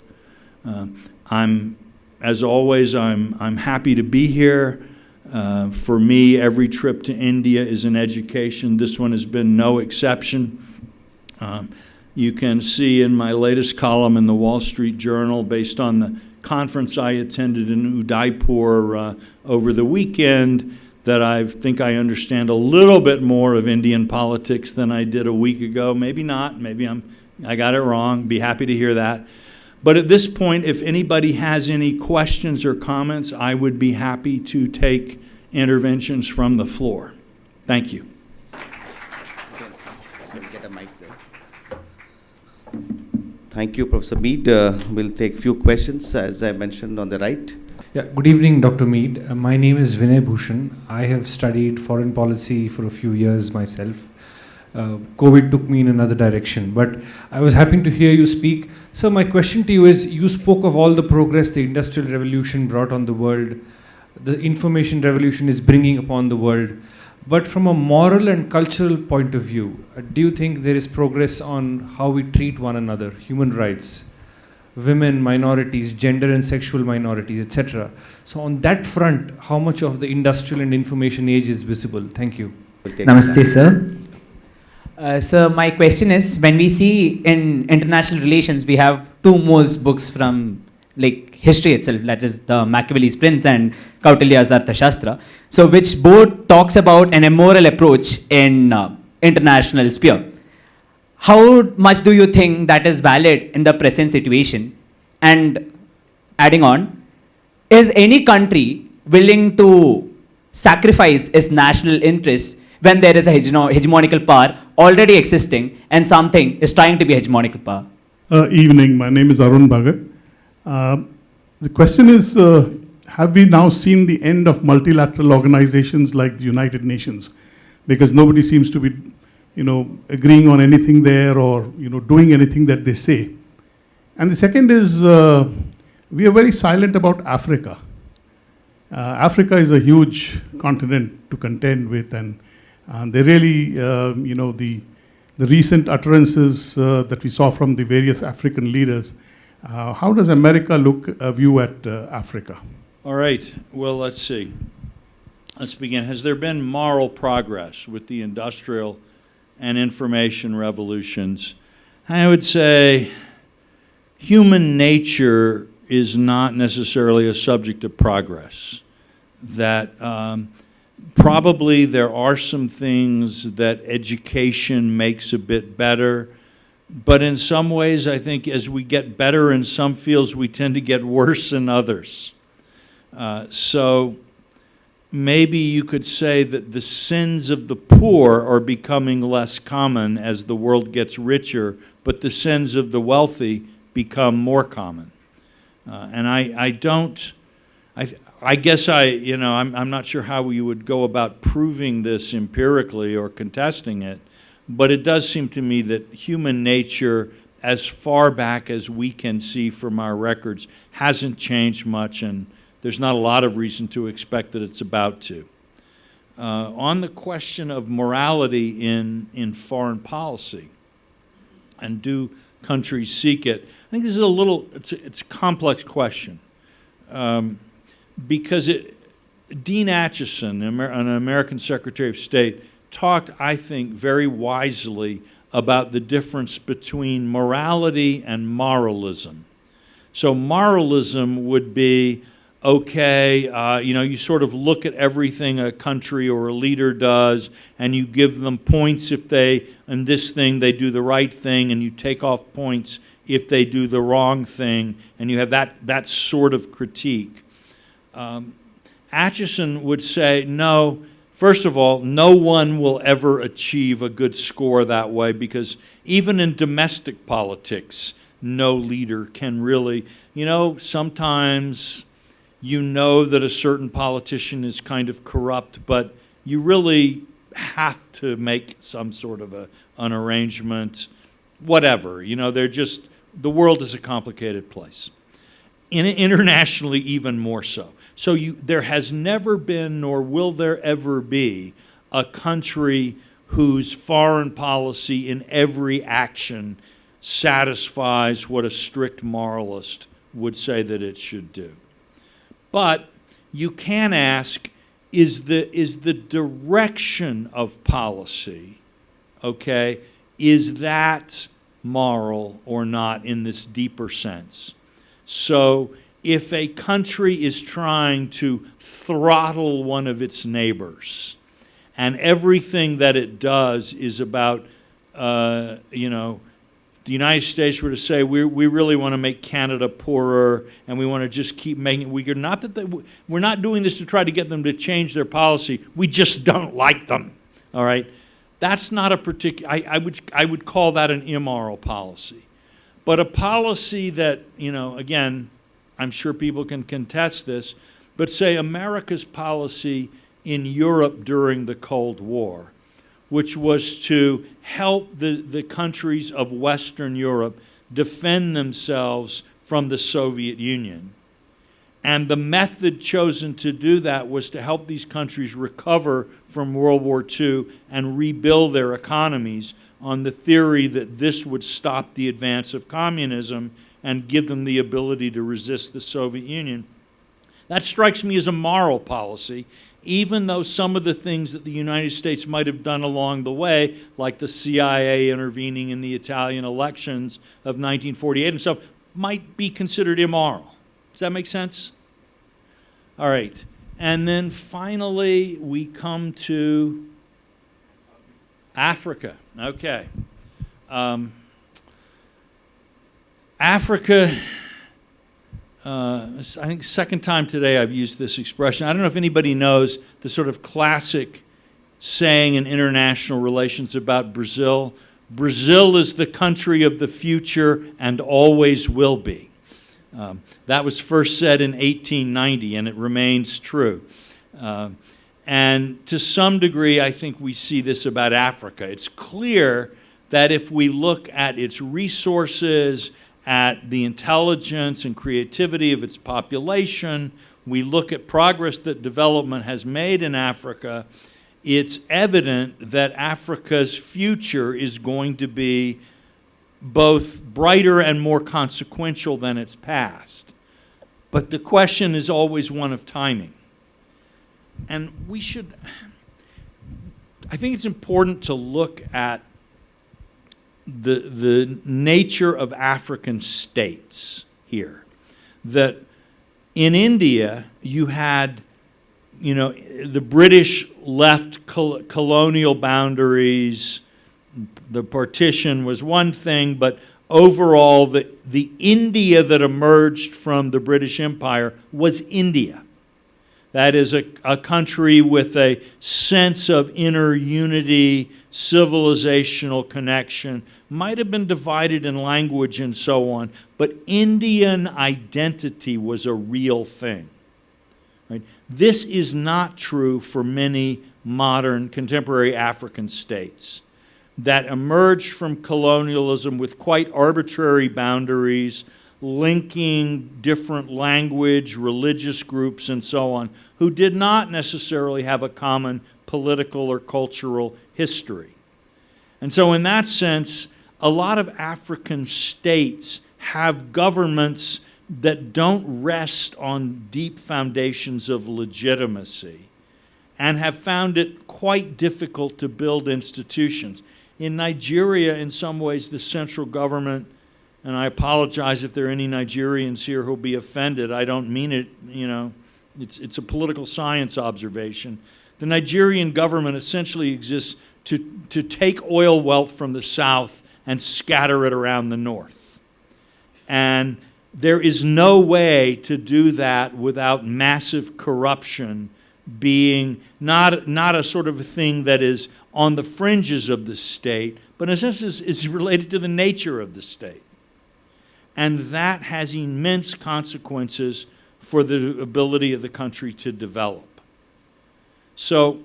As always, I'm happy to be here. For me, every trip to India is an education. This one has been no exception. You can see in my latest column in the Wall Street Journal, based on the conference I attended in Udaipur over the weekend, that I think I understand a little bit more of Indian politics than I did a week ago. Maybe not. Maybe I got it wrong. Be happy to hear that. But at this point, if anybody has any questions or comments, I would be happy to take interventions from the floor. Thank you. Thank you, Professor Mead. We'll take a few questions, as I mentioned on the right. Yeah, good evening, Dr. Mead. My name is Vinay Bhushan. I have studied foreign policy for a few years myself. COVID took me in another direction, but I was happy to hear you speak. So my question to you is, you spoke of all the progress the Industrial Revolution brought on the world, the information revolution is bringing upon the world. But from a moral and cultural point of view, do you think there is progress on how we treat one another, human rights, women, minorities, gender and sexual minorities, etc.? So on that front, how much of the industrial and information age is visible? Thank you. Namaste, sir. So my question is, when we see in international relations, we have two most books from like history itself, that is the Machiavelli's Prince and Kautilya's Arthashastra, so which both talks about an immoral approach in international sphere. How much do you think that is valid in the present situation? And adding on, is any country willing to sacrifice its national interests when there is a hegemonical power already existing and something is trying to be hegemonical power? Evening, my name is Arun Bhagat. The question is, have we now seen the end of multilateral organizations like the United Nations? Because nobody seems to be, agreeing on anything there or, doing anything that they say. And the second is, we are very silent about Africa. Africa is a huge continent to contend with, and they really, the recent utterances that we saw from the various African leaders. How does America view at Africa? All right. Well, let's see. Let's begin. Has there been moral progress with the industrial and information revolutions? I would say human nature is not necessarily a subject of progress. That probably there are some things that education makes a bit better, but in some ways I think as we get better in some fields we tend to get worse in others. So maybe you could say that the sins of the poor are becoming less common as the world gets richer, but the sins of the wealthy become more common. And I guess I'm not sure how you would go about proving this empirically or contesting it, but it does seem to me that human nature, as far back as we can see from our records, hasn't changed much, and there's not a lot of reason to expect that it's about to. On the question of morality in foreign policy, and do countries seek it, I think this is it's a complex question. Because Dean Acheson, an American Secretary of State, talked, I think, very wisely about the difference between morality and moralism. So moralism would be, okay, you sort of look at everything a country or a leader does, and you give them points if in this thing, they do the right thing, and you take off points if they do the wrong thing, and you have that sort of critique. Acheson would say, no, first of all, no one will ever achieve a good score that way, because even in domestic politics, no leader can really, sometimes that a certain politician is kind of corrupt, but you really have to make some sort of an arrangement, whatever. The world is a complicated place. Internationally, even more so. So there has never been, nor will there ever be, a country whose foreign policy in every action satisfies what a strict moralist would say that it should do. But you can ask, is the direction of policy, okay, is that moral or not in this deeper sense? So if a country is trying to throttle one of its neighbors, and everything that it does is about, the United States were to say, we really want to make Canada poorer, and we want to just keep making it weaker. Not that we're not doing this to try to get them to change their policy. We just don't like them. All right, that's not a particular. I would call that an immoral policy, but a policy that, you know, again, I'm sure people can contest this, but say America's policy in Europe during the Cold War, which was to help the countries of Western Europe defend themselves from the Soviet Union. And the method chosen to do that was to help these countries recover from World War II and rebuild their economies on the theory that this would stop the advance of communism and give them the ability to resist the Soviet Union. That strikes me as a moral policy, even though some of the things that the United States might have done along the way, like the CIA intervening in the Italian elections of 1948 and stuff, might be considered immoral. Does that make sense? All right. And then finally, we come to Africa. Okay. Africa, I think second time today I've used this expression. I don't know if anybody knows the sort of classic saying in international relations about Brazil. Brazil is the country of the future and always will be. That was first said in 1890, and it remains true. And to some degree, I think we see this about Africa. It's clear that if we look at its resources, at the intelligence and creativity of its population, we look at progress that development has made in Africa, it's evident that Africa's future is going to be both brighter and more consequential than its past. But the question is always one of timing. And I think it's important to look at the nature of African states here. That in India, you had, you know, the British left colonial boundaries. The partition was one thing, but overall, the India that emerged from the British Empire was India. That is a country with a sense of inner unity, civilizational connection, might have been divided in language and so on, but Indian identity was a real thing. Right? This is not true for many modern, contemporary African states that emerged from colonialism with quite arbitrary boundaries, linking different language, religious groups, and so on, who did not necessarily have a common political or cultural history. And so in that sense, a lot of African states have governments that don't rest on deep foundations of legitimacy and have found it quite difficult to build institutions. In Nigeria, in some ways, the central government, and I apologize if there are any Nigerians here who'll be offended. I don't mean it, you know, it's a political science observation. The Nigerian government essentially exists to take oil wealth from the south and scatter it around the north. And there is no way to do that without massive corruption being not a sort of a thing that is on the fringes of the state, but in a sense is related to the nature of the state. And that has immense consequences for the ability of the country to develop. So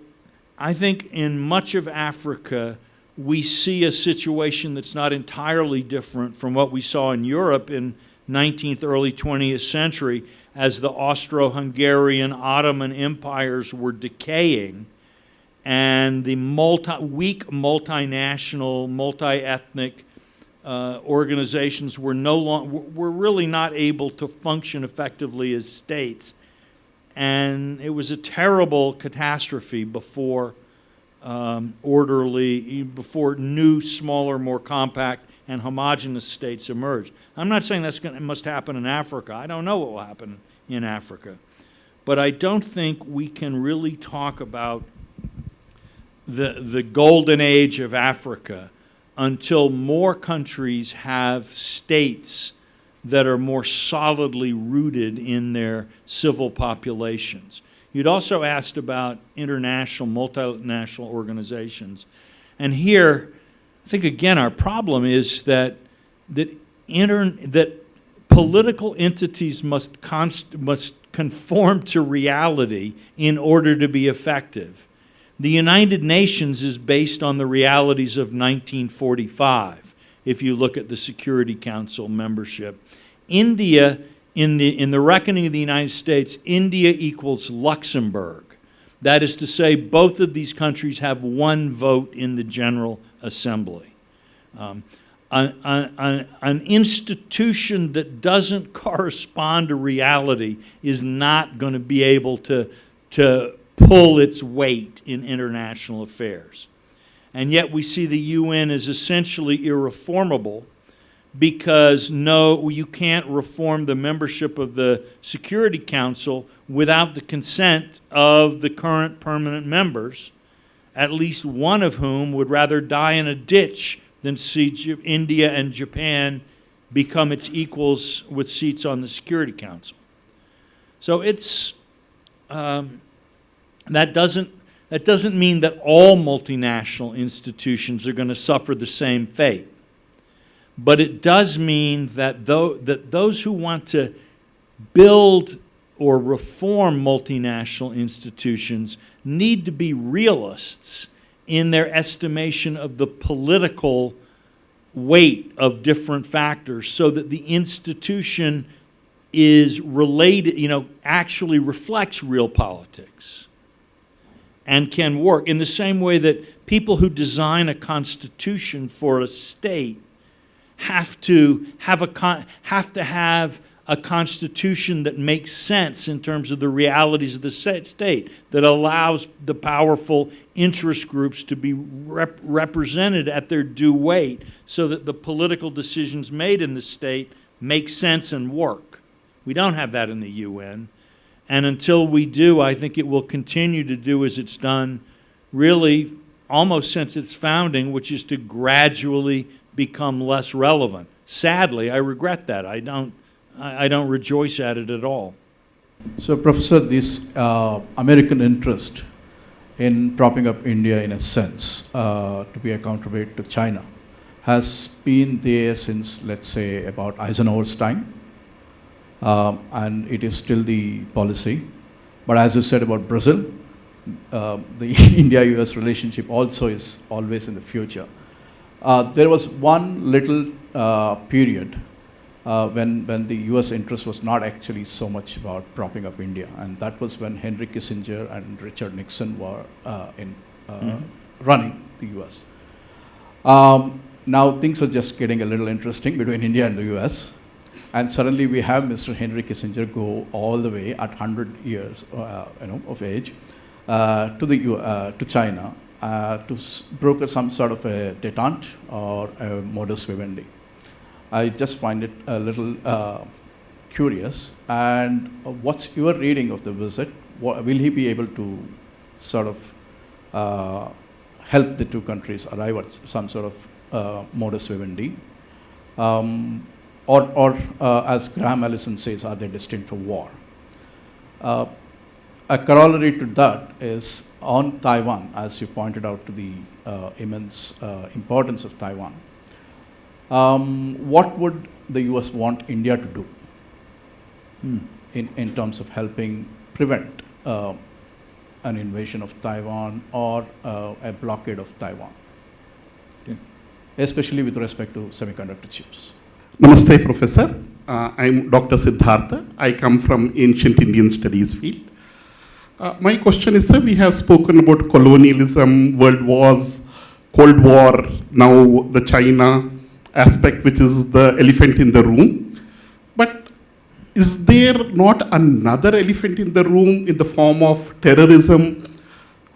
I think in much of Africa, we see a situation that's not entirely different from what we saw in Europe in 19th, early 20th century as the Austro-Hungarian, Ottoman empires were decaying and the weak multinational, multi-ethnic organizations were really not able to function effectively as states. And it was a terrible catastrophe before before new, smaller, more compact and homogeneous states emerged. I'm not saying it must happen in Africa. I don't know what will happen in Africa. But I don't think we can really talk about the golden age of Africa until more countries have states that are more solidly rooted in their civil populations. You'd also asked about international, multinational organizations. And here, I think again, our problem is that political entities must conform to reality in order to be effective. The United Nations is based on the realities of 1945, if you look at the Security Council membership. India, in the reckoning of the United States, India equals Luxembourg. That is to say, both of these countries have one vote in the General Assembly. An institution that doesn't correspond to reality is not going to be able to pull its weight in international affairs. And yet we see the UN as essentially irreformable because no, you can't reform the membership of the Security Council without the consent of the current permanent members, at least one of whom would rather die in a ditch than see India and Japan become its equals with seats on the Security Council. So it's that doesn't mean that all multinational institutions are going to suffer the same fate. But it does mean that those who want to build or reform multinational institutions need to be realists in their estimation of the political weight of different factors so that the institution is related, actually reflects real politics and can work in the same way that people who design a constitution for a state have to have a constitution that makes sense in terms of the realities of the state, that allows the powerful interest groups to be represented at their due weight so that the political decisions made in the state make sense and work. We don't have that in the UN. And until we do, I think it will continue to do as it's done really almost since its founding, which is to gradually become less relevant. Sadly, I regret that. I don't rejoice at it at all. So, Professor, this American interest in propping up India, in a sense, to be a counterweight to China, has been there since, let's say, about Eisenhower's time, and it is still the policy. But as you said about Brazil, the India-US relationship also is always in the future. There was one little period when the US interest was not actually so much about propping up India, and that was when Henry Kissinger and Richard Nixon were running the US. Now things are just getting a little interesting between India and the US, and suddenly we have Mr. Henry Kissinger go all the way at 100 years of age to China to broker some sort of a détente or a modus vivendi. I just find it a little curious. And what's your reading of the visit? Will he be able to sort of help the two countries arrive at some sort of modus vivendi? Or as Graham Allison says, are they destined for war? A corollary to that is on Taiwan, as you pointed out to the immense importance of Taiwan. What would the US want India to do in terms of helping prevent an invasion of Taiwan or a blockade of Taiwan, especially with respect to semiconductor chips? Namaste, Professor. I'm Dr. Siddhartha. I come from ancient Indian studies field. My question is, sir, we have spoken about colonialism, world wars, Cold War, now the China aspect, which is the elephant in the room. But is there not another elephant in the room in the form of terrorism,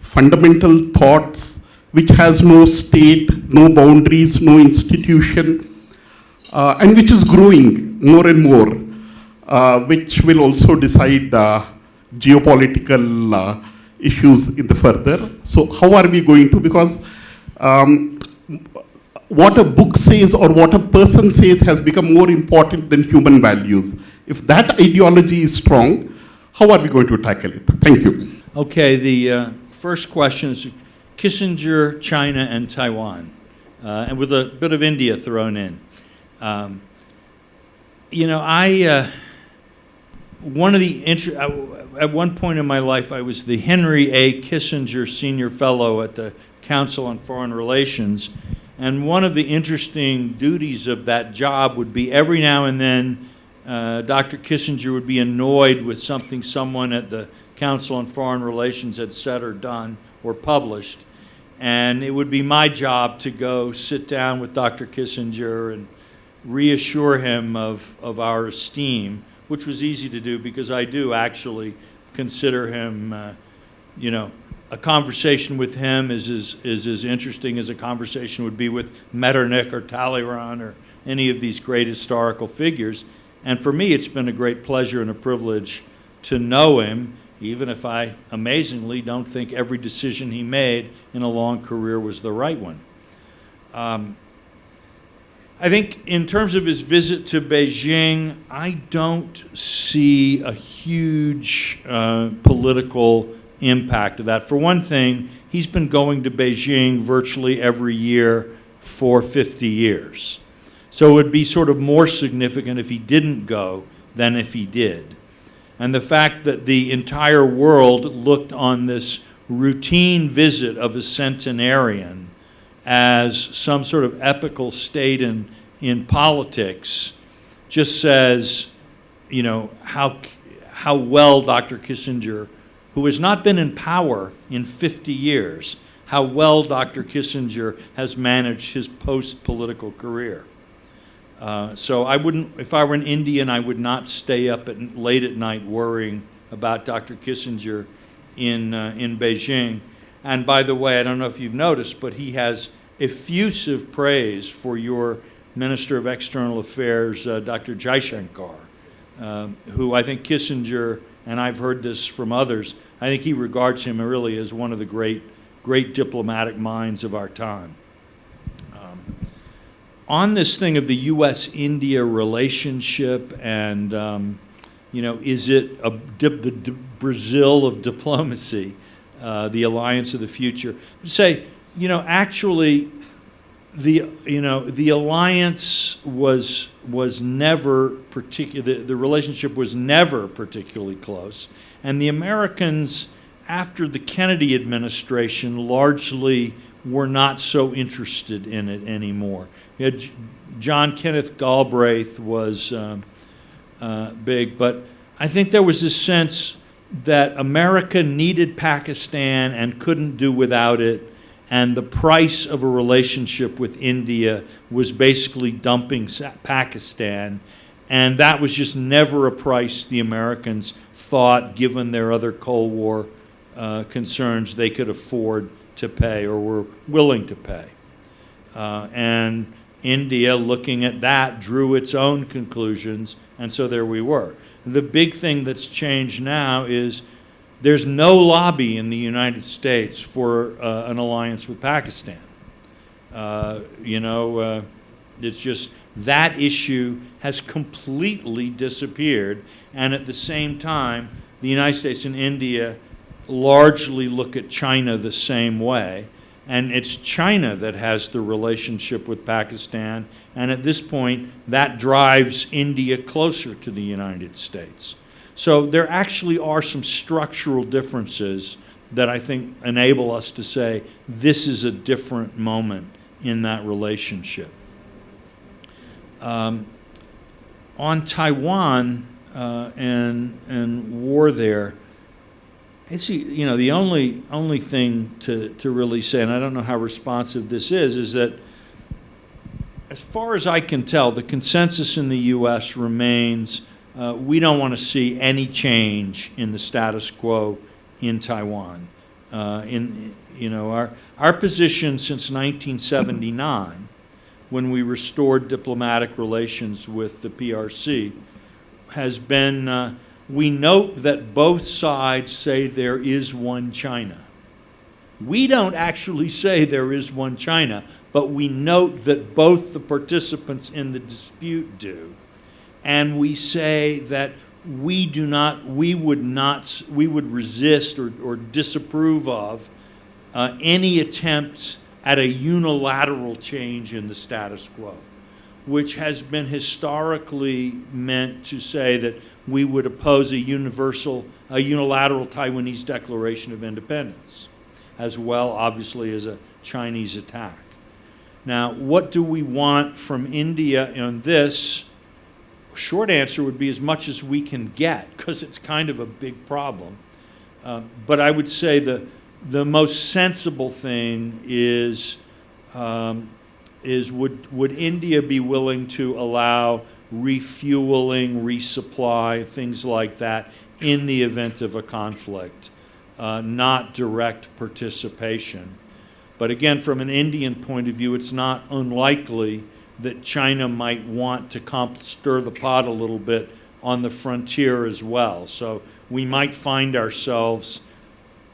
fundamental thoughts, which has no state, no boundaries, no institution, and which is growing more and more, which will also decide geopolitical issues in the further. So how are we going to, because what a book says or what a person says has become more important than human values. If that ideology is strong, how are we going to tackle it? Thank you. Okay, the first question is Kissinger, China, and Taiwan, and with a bit of India thrown in. You know, at one point in my life, I was the Henry A. Kissinger Senior Fellow at the Council on Foreign Relations, and one of the interesting duties of that job would be every now and then Dr. Kissinger would be annoyed with something someone at the Council on Foreign Relations had said or done or published, and it would be my job to go sit down with Dr. Kissinger and reassure him of our esteem, which was easy to do because I do actually consider him, you know, a conversation with him is as interesting as a conversation would be with Metternich or Talleyrand or any of these great historical figures. And for me, it's been a great pleasure and a privilege to know him, even if I amazingly don't think every decision he made in a long career was the right one. I think in terms of his visit to Beijing, I don't see a huge political impact of that. For one thing, he's been going to Beijing virtually every year for 50 years. So it would be sort of more significant if he didn't go than if he did. And the fact that the entire world looked on this routine visit of a centenarian as some sort of epical state in politics just says, you know, how well Dr. Kissinger, who has not been in power in 50 years, how well Dr. Kissinger has managed his post-political career. So I wouldn't, if I were an Indian, I would not stay up late at night worrying about Dr. Kissinger in Beijing. And by the way, I don't know if you've noticed, but he has effusive praise for your Minister of External Affairs, Dr. Jaishankar, who I think Kissinger, and I've heard this from others, I think he regards him really as one of the great diplomatic minds of our time. On this thing of the U.S.-India relationship and, you know, is it the Brazil of diplomacy, the alliance of the future? I'd say, you know, actually, the alliance was never the relationship was never particularly close, and the Americans, after the Kennedy administration, largely were not so interested in it anymore. You had John Kenneth Galbraith was big, but I think there was this sense that America needed Pakistan and couldn't do without it, and the price of a relationship with India was basically dumping Pakistan, and that was just never a price the Americans thought, given their other Cold War concerns, they could afford to pay or were willing to pay. And India, looking at that, drew its own conclusions, and so there we were. The big thing that's changed now is there's no lobby in the United States for an alliance with Pakistan. It's just that issue has completely disappeared, and at the same time, the United States and India largely look at China the same way, and it's China that has the relationship with Pakistan, and at this point, that drives India closer to the United States. So there actually are some structural differences that I think enable us to say this is a different moment in that relationship. On Taiwan and war there, it's, you know, the only thing to really say, and I don't know how responsive this is that as far as I can tell, the consensus in the U.S. remains we don't want to see any change in the status quo in Taiwan. Our position since 1979, when we restored diplomatic relations with the PRC, has been we note that both sides say there is one China. We don't actually say there is one China, but we note that both the participants in the dispute do. And we say that we would resist or disapprove of any attempts at a unilateral change in the status quo, which has been historically meant to say that we would oppose a unilateral Taiwanese declaration of independence, as well, obviously, as a Chinese attack. Now, what do we want from India on this? Short answer would be as much as we can get, because it's kind of a big problem. But I would say the most sensible thing is would India be willing to allow refueling, resupply, things like that in the event of a conflict, not direct participation. But again, from an Indian point of view, it's not unlikely that China might want to stir the pot a little bit on the frontier as well. So we might find ourselves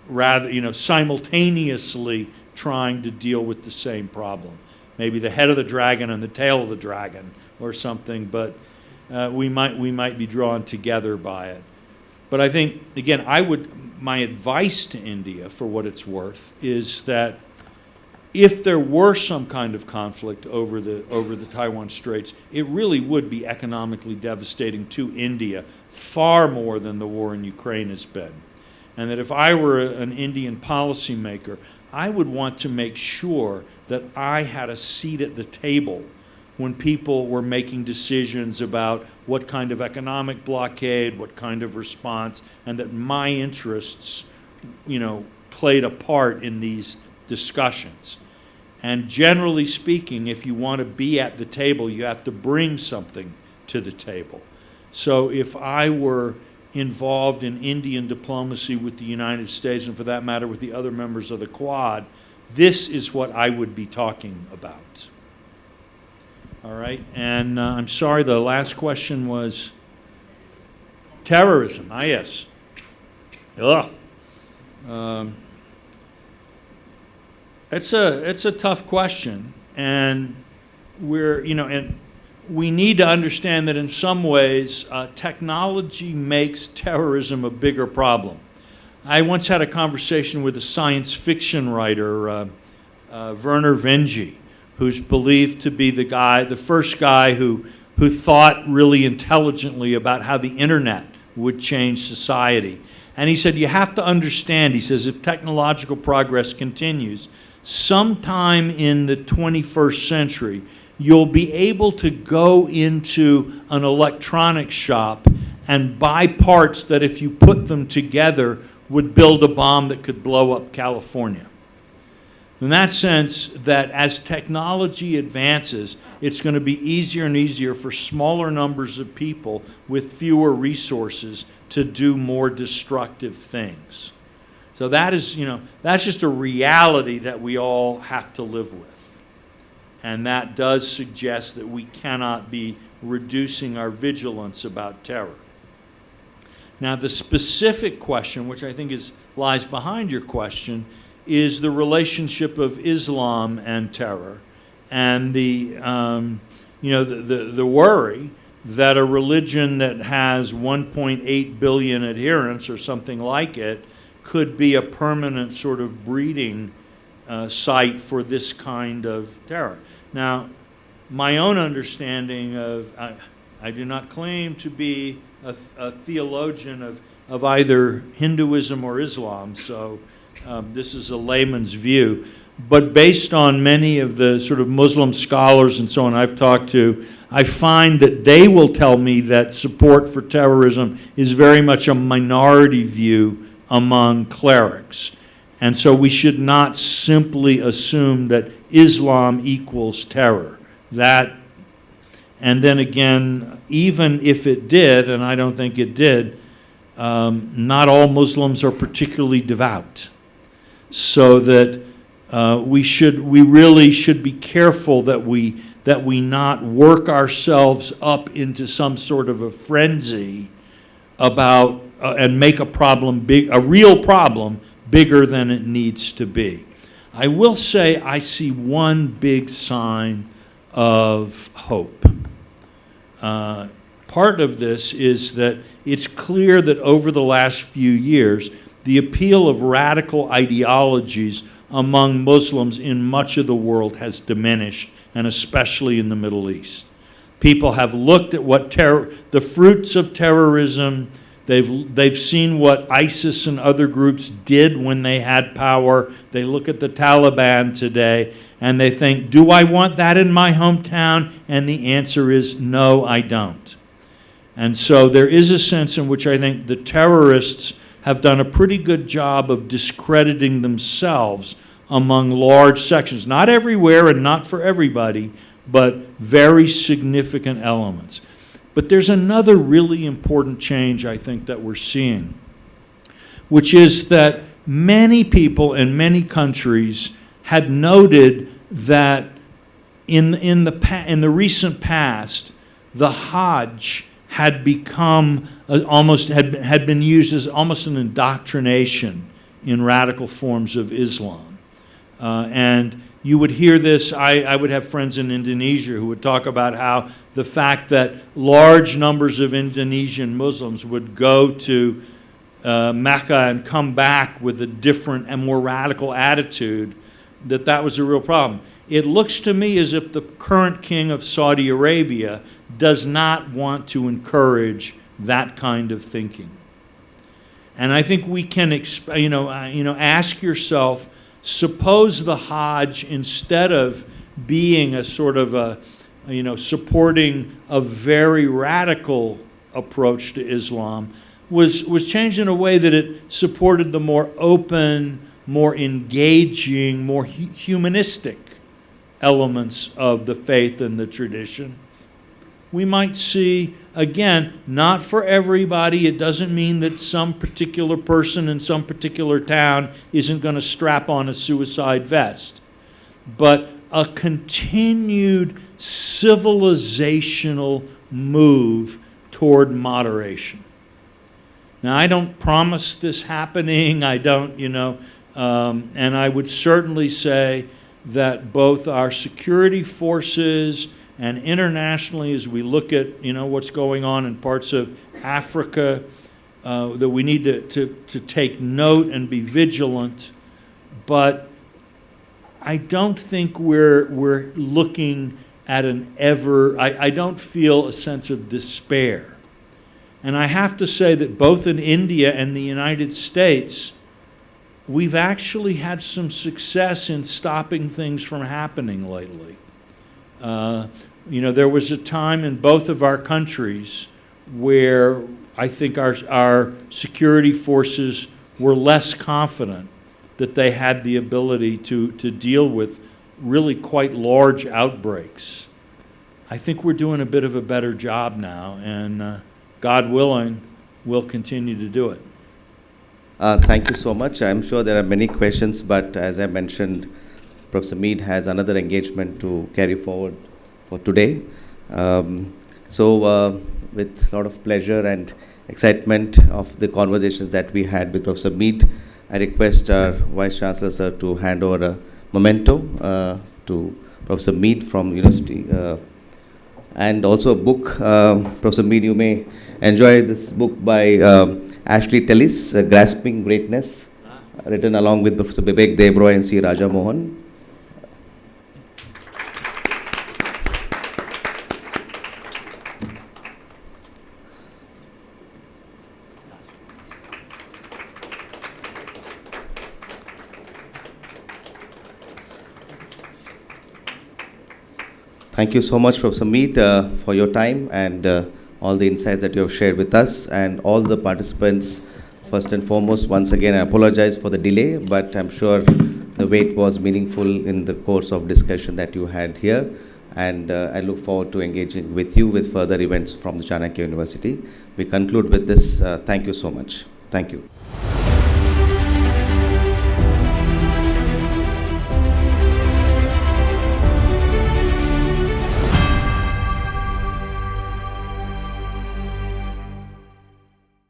rather, simultaneously trying to deal with the same problem. Maybe the head of the dragon and the tail of the dragon or something, but we might be drawn together by it. But I think, again, my advice to India, for what it's worth, is that if there were some kind of conflict over the Taiwan Straits, it really would be economically devastating to India, far more than the war in Ukraine has been. And that if I were an Indian policymaker, I would want to make sure that I had a seat at the table when people were making decisions about what kind of economic blockade, what kind of response, and that my interests, played a part in these discussions. And generally speaking, if you want to be at the table, you have to bring something to the table. So if I were involved in Indian diplomacy with the United States, and for that matter with the other members of the Quad, this is what I would be talking about. All right, and I'm sorry, the last question was terrorism. Ah, yes. Ugh. It's a tough question, and we need to understand that in some ways technology makes terrorism a bigger problem. I once had a conversation with a science fiction writer, Werner Vinge, who's believed to be the first guy who thought really intelligently about how the internet would change society. And he said, you have to understand, he says, if technological progress continues, sometime in the 21st century, you'll be able to go into an electronics shop and buy parts that if you put them together would build a bomb that could blow up California. In that sense, that as technology advances, it's going to be easier and easier for smaller numbers of people with fewer resources to do more destructive things. So that is, that's just a reality that we all have to live with. And that does suggest that we cannot be reducing our vigilance about terror. Now, the specific question, which I think lies behind your question, is the relationship of Islam and terror, and the worry that a religion that has 1.8 billion adherents or something like it could be a permanent sort of breeding site for this kind of terror. Now, my own understanding of, I do not claim to be a theologian of either Hinduism or Islam, so this is a layman's view. But based on many of the sort of Muslim scholars and so on I've talked to, I find that they will tell me that support for terrorism is very much a minority view among clerics. And so we should not simply assume that Islam equals terror. And then again, even if it did, and I don't think it did, not all Muslims are particularly devout. So that we really should be careful that we not work ourselves up into some sort of a frenzy about and make a problem big, a real problem bigger than it needs to be. I will say I see one big sign of hope. Part of this is that it's clear that over the last few years, the appeal of radical ideologies among Muslims in much of the world has diminished, and especially in the Middle East. People have looked at what the fruits of terrorism. They've seen what ISIS and other groups did when they had power. They look at the Taliban today and they think, do I want that in my hometown? And the answer is no, I don't. And so there is a sense in which I think the terrorists have done a pretty good job of discrediting themselves among large sections. Not everywhere and not for everybody, but very significant elements. But there's another really important change I think that we're seeing, which is that many people in many countries had noted that in the recent past, the Hajj had become had been used as almost an indoctrination in radical forms of Islam. And you would hear this, I would have friends in Indonesia who would talk about how the fact that large numbers of Indonesian Muslims would go to Mecca and come back with a different and more radical attitude, that was a real problem. It looks to me as if the current king of Saudi Arabia does not want to encourage that kind of thinking. And I think we can, ask yourself, suppose the Hajj, instead of being a sort of supporting a very radical approach to Islam, was changed in a way that it supported the more open, more engaging, more humanistic elements of the faith and the tradition. We might see, again, not for everybody. It doesn't mean that some particular person in some particular town isn't going to strap on a suicide vest, but a continued civilizational move toward moderation. Now, I don't promise this happening. I don't, and I would certainly say that both our security forces and internationally, as we look at what's going on in parts of Africa, that we need to take note and be vigilant. But I don't think we're looking at I don't feel a sense of despair. And I have to say that both in India and the United States, we've actually had some success in stopping things from happening lately. There was a time in both of our countries where I think our security forces were less confident that they had the ability to deal with really quite large outbreaks. I think we're doing a bit of a better job now, and God willing, we'll continue to do it. Thank you so much. I'm sure there are many questions, but as I mentioned, Professor Mead has another engagement to carry forward for today. With a lot of pleasure and excitement of the conversations that we had with Professor Mead, I request our Vice Chancellor, sir, to hand over a memento to Professor Mead from University, and also a book. Professor Mead, you may enjoy this book by Ashley Tellis, Grasping Greatness, written along with Professor Vivek Debroy and C. Raja Mohan. Thank you so much, Professor Mead, for your time and all the insights that you have shared with us, and all the participants. First and foremost, once again, I apologize for the delay, but I'm sure the wait was meaningful in the course of discussion that you had here, and I look forward to engaging with you with further events from the Chanakya University. We conclude with this. Thank you so much. Thank you.